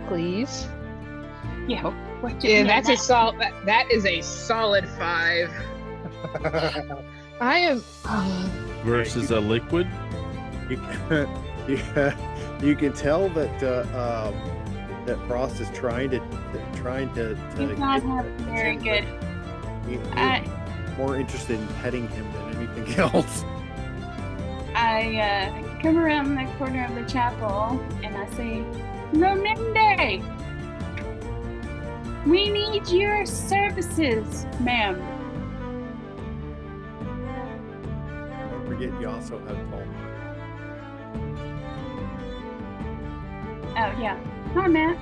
Please. yeah. That's a solid. That is a solid 5. I am. Versus a liquid. You can tell that that Frost is trying to He's not having very good. He's more interested in petting him than anything else. I come around the corner of the chapel and I say, Romende, we need your services, ma'am. Don't forget you also have Paul. Oh yeah. Hi, Matt.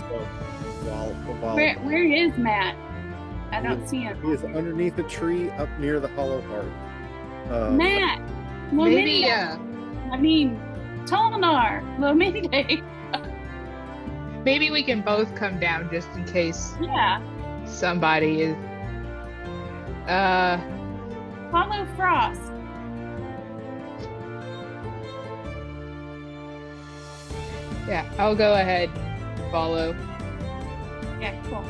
So, while Where is Matt? I don't see him. he is underneath a tree up near the Hollow Heart. Matt. Maybe. I mean, Tolnar, Lominde. Maybe we can both come down just in case. Yeah. Somebody is. Follow Frost. Yeah, I'll go ahead. Follow. Yeah, cool.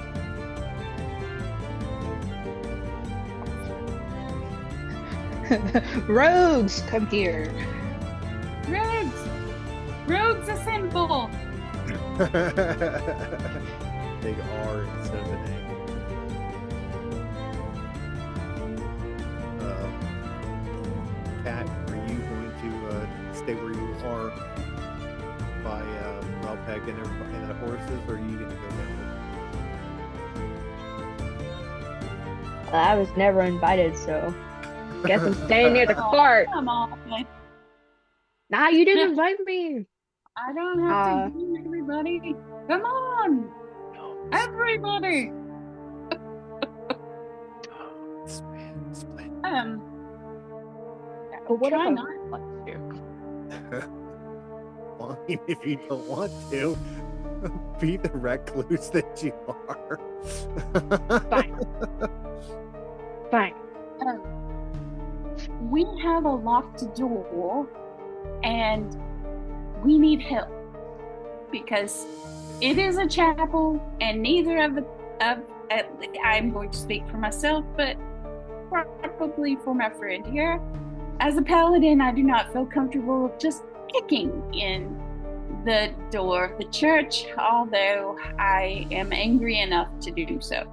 Rogues, come here. Rogues assemble. Big R instead of an A. Kat, are you going to stay where you are by Valpeg and everybody and the horses, or are you going to go down I was never invited, so guess I'm staying near the cart. Come on. Nah, you didn't invite me. I don't have to do everybody. Come on. Everybody. Split. But what if try I not want to? Fine, if you don't want to. Be the recluse that you are. Fine. We have a locked door and we need help because it is a chapel and neither of I'm going to speak for myself, but probably for my friend here. As a paladin, I do not feel comfortable just kicking in the door of the church, although I am angry enough to do so.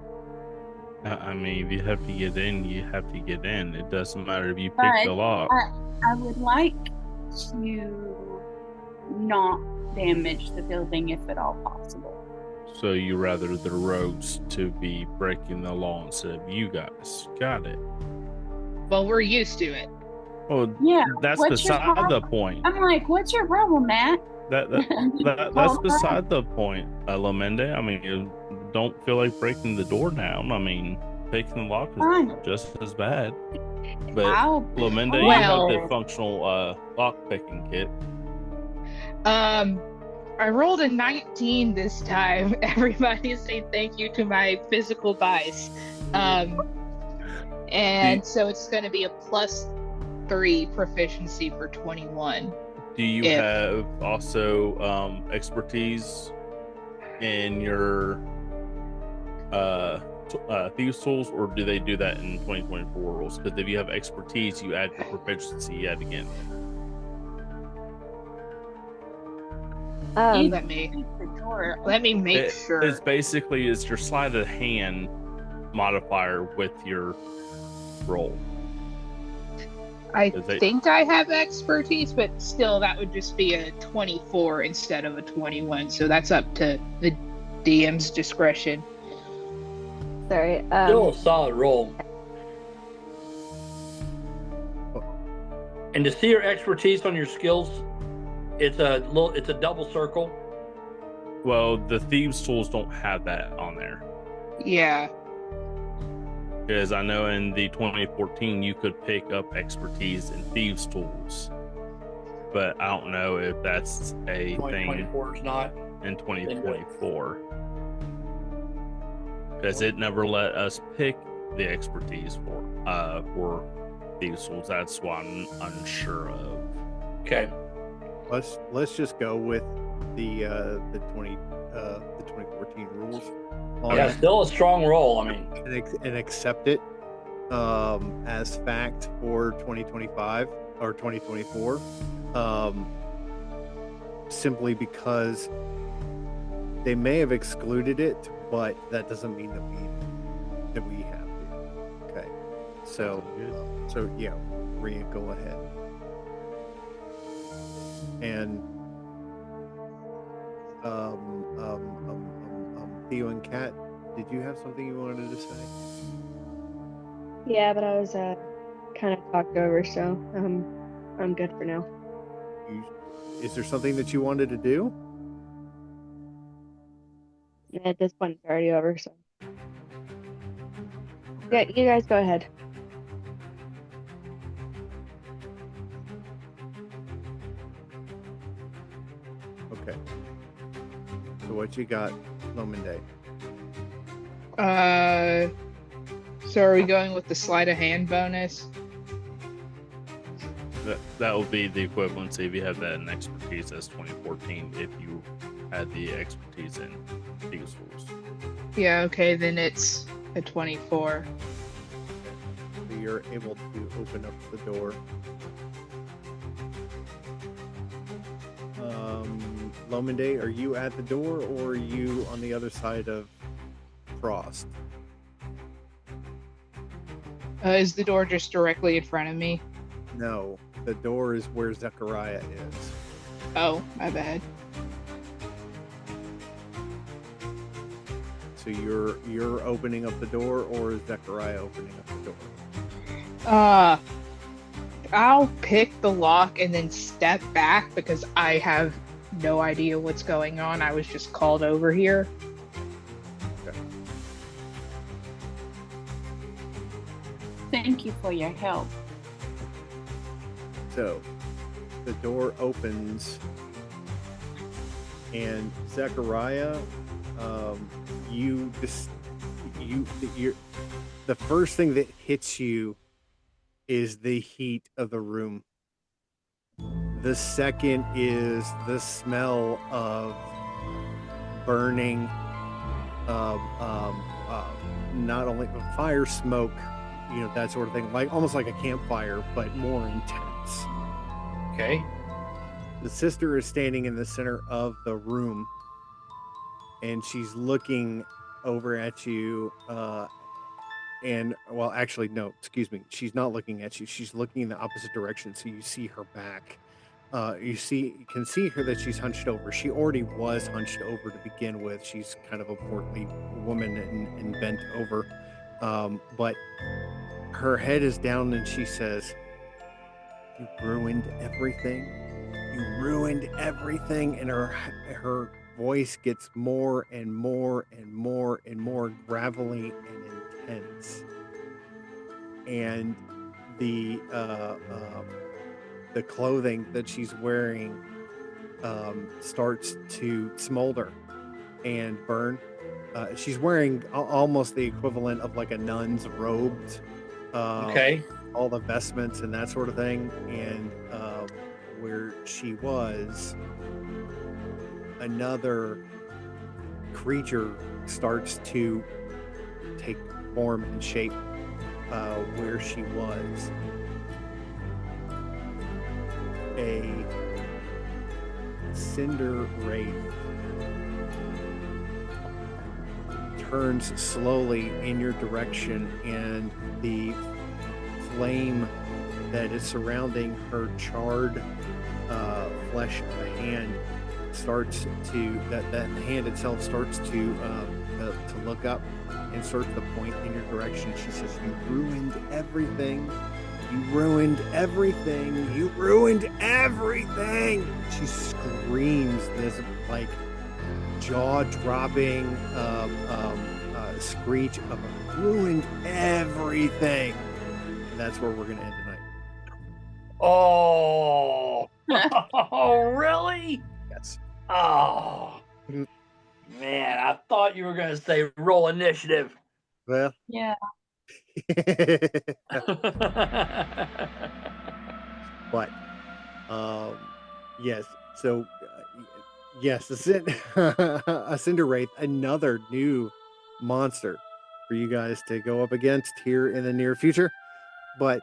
I mean, if you have to get in, you have to get in. It doesn't matter if you pick But the lock. I would like to not damage the building if at all possible. So you rather the rogues to be breaking the law instead of you guys. Got it. Well, we're used to it. Well, Yeah. that's what's your beside the problem? point. I'm like, what's your problem, Matt? That's beside the point, Lomende. I mean, you don't feel like breaking the door down. I mean, picking the lock is Fine. just as bad. But Lomende, you Well- have the functional lock picking kit. I rolled a 19 this time. Everybody say thank you to my physical dice. And so it's going to be a +3 proficiency for 21. Do you have also expertise in your thieves tools, or do they do that in 2024 rules? Because if you have expertise, you add your proficiency yet again. Let me make sure. It's basically it's your sleight of hand modifier with your roll. I think I have expertise, but still, that would just be a 24 instead of a 21. So that's up to the DM's discretion. Sorry. Still a solid roll. And to see your expertise on your skills It's a double circle. Well, the thieves' tools don't have that on there. Yeah. Because I know in the 2014 you could pick up expertise in thieves' tools, but I don't know if that's a thing 2024 is not. in 2024. Because it never let us pick the expertise for thieves' tools. That's what I'm unsure of. Okay. Let's just go with the 2014 rules. Yeah, still a strong roll. I mean, and accept it as fact for 2025 or 2024, simply because they may have excluded it, but that doesn't mean that we have to. Okay, so yeah, Rhea, go ahead. And Theo and Kat, did you have something you wanted to say? Yeah, but I was kind of talked over, so I'm good for now. Is there something that you wanted to do? At this point, it's already over, so. Yeah, you guys go ahead. Okay. So what you got, Lominde? So are we going with the sleight of hand bonus? That will be the equivalency if you have that in expertise as 2014 if you had the expertise in thieves' tools. Yeah, okay, then it's a 24. So you're able to open up the door. Lominde, are you at the door or are you on the other side of Frost? Is the door just directly in front of me? No, the door is where Zechariah is. Oh, my bad. So you're opening up the door, or is Zechariah opening up the door? I'll pick the lock and then step back because I have no idea what's going on. I was just called over here. Okay. Thank you for your help. So the door opens, and Zechariah, the first thing that hits you is the heat of the room. The second is the smell of burning, not only fire smoke, that sort of thing, like almost like a campfire, but more intense. okay. The sister is standing in the center of the room, and she's looking over at you. Actually, no, excuse me. She's not looking at you. She's looking in the opposite direction, so you see her back. You can see her that she's hunched over. She already was hunched over to begin with. She's kind of a portly woman and bent over, but her head is down, and she says, "You ruined everything. You ruined everything." And her voice gets more and more and more and more gravelly and intense. And the clothing that she's wearing starts to smolder and burn. She's wearing almost the equivalent of like a nun's robes. Okay. All the vestments and that sort of thing. And where she was, another creature starts to take form and shape where she was. A cinder wraith turns slowly in your direction, and the flame that is surrounding her charred flesh of the hand starts to that hand itself starts to look up and starts to point in your direction. She says, "You ruined everything. You ruined everything. You ruined everything. She screams this like jaw-dropping screech of ruined everything. And that's where we're going to end tonight. Oh, oh, really? Yes. Oh, man, I thought you were going to say roll initiative. Well, Yeah. but yes, so yes, a Cinder Wraith, another new monster for you guys to go up against here in the near future. But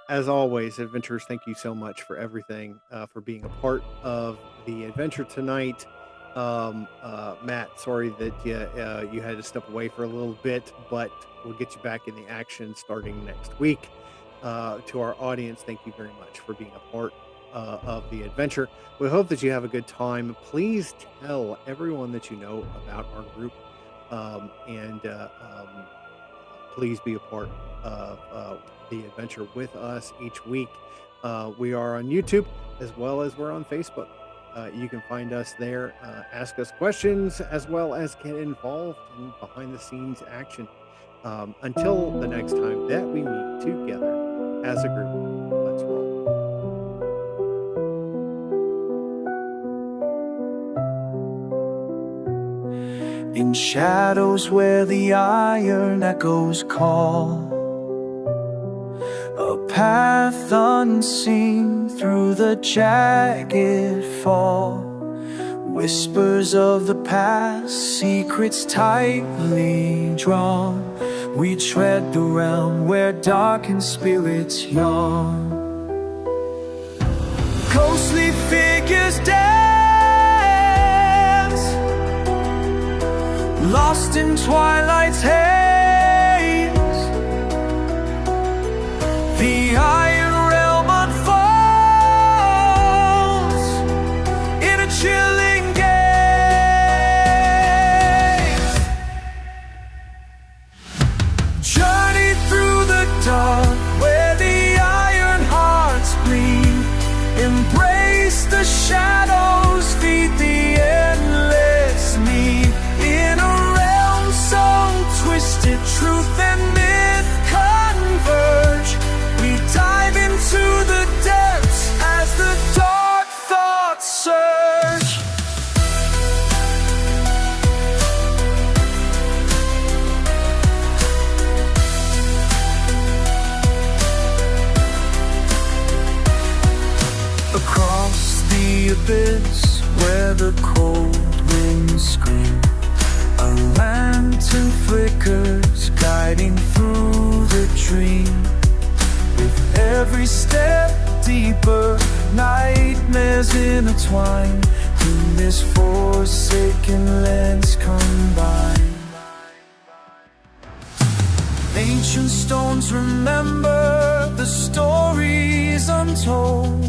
as always, adventurers, thank you so much for everything, for being a part of the adventure tonight. Matt, sorry that you had to step away for a little bit, but we'll get you back in the action starting next week. To our audience, thank you very much for being a part of the adventure. We hope that you have a good time. Please tell everyone that you know about our group, and please be a part of the adventure with us each week. We are on YouTube as well as we're on Facebook. You can find us there, ask us questions, as well as get involved in behind-the-scenes action. Until the next time that we meet together as a group, let's roll. In shadows where the iron echoes call, a path unseen through the jagged fall, whispers of the past, secrets tightly drawn. We tread the realm where darkened spirits yawn. Ghostly figures dance, lost in twilight's haze. The iron realm unfolds in a chilling gaze. Journey through the dark where the iron hearts bleed. Embrace the shadows, feed the endless need. In a realm so twisted, truth and myth converge. We dive into the depths as the dark thoughts surge. Across the abyss where the cold winds scream, a lantern flickers, guiding through the dream. With every step deeper, nightmares intertwine. In this forsaken lens combine. Ancient stones remember the stories untold.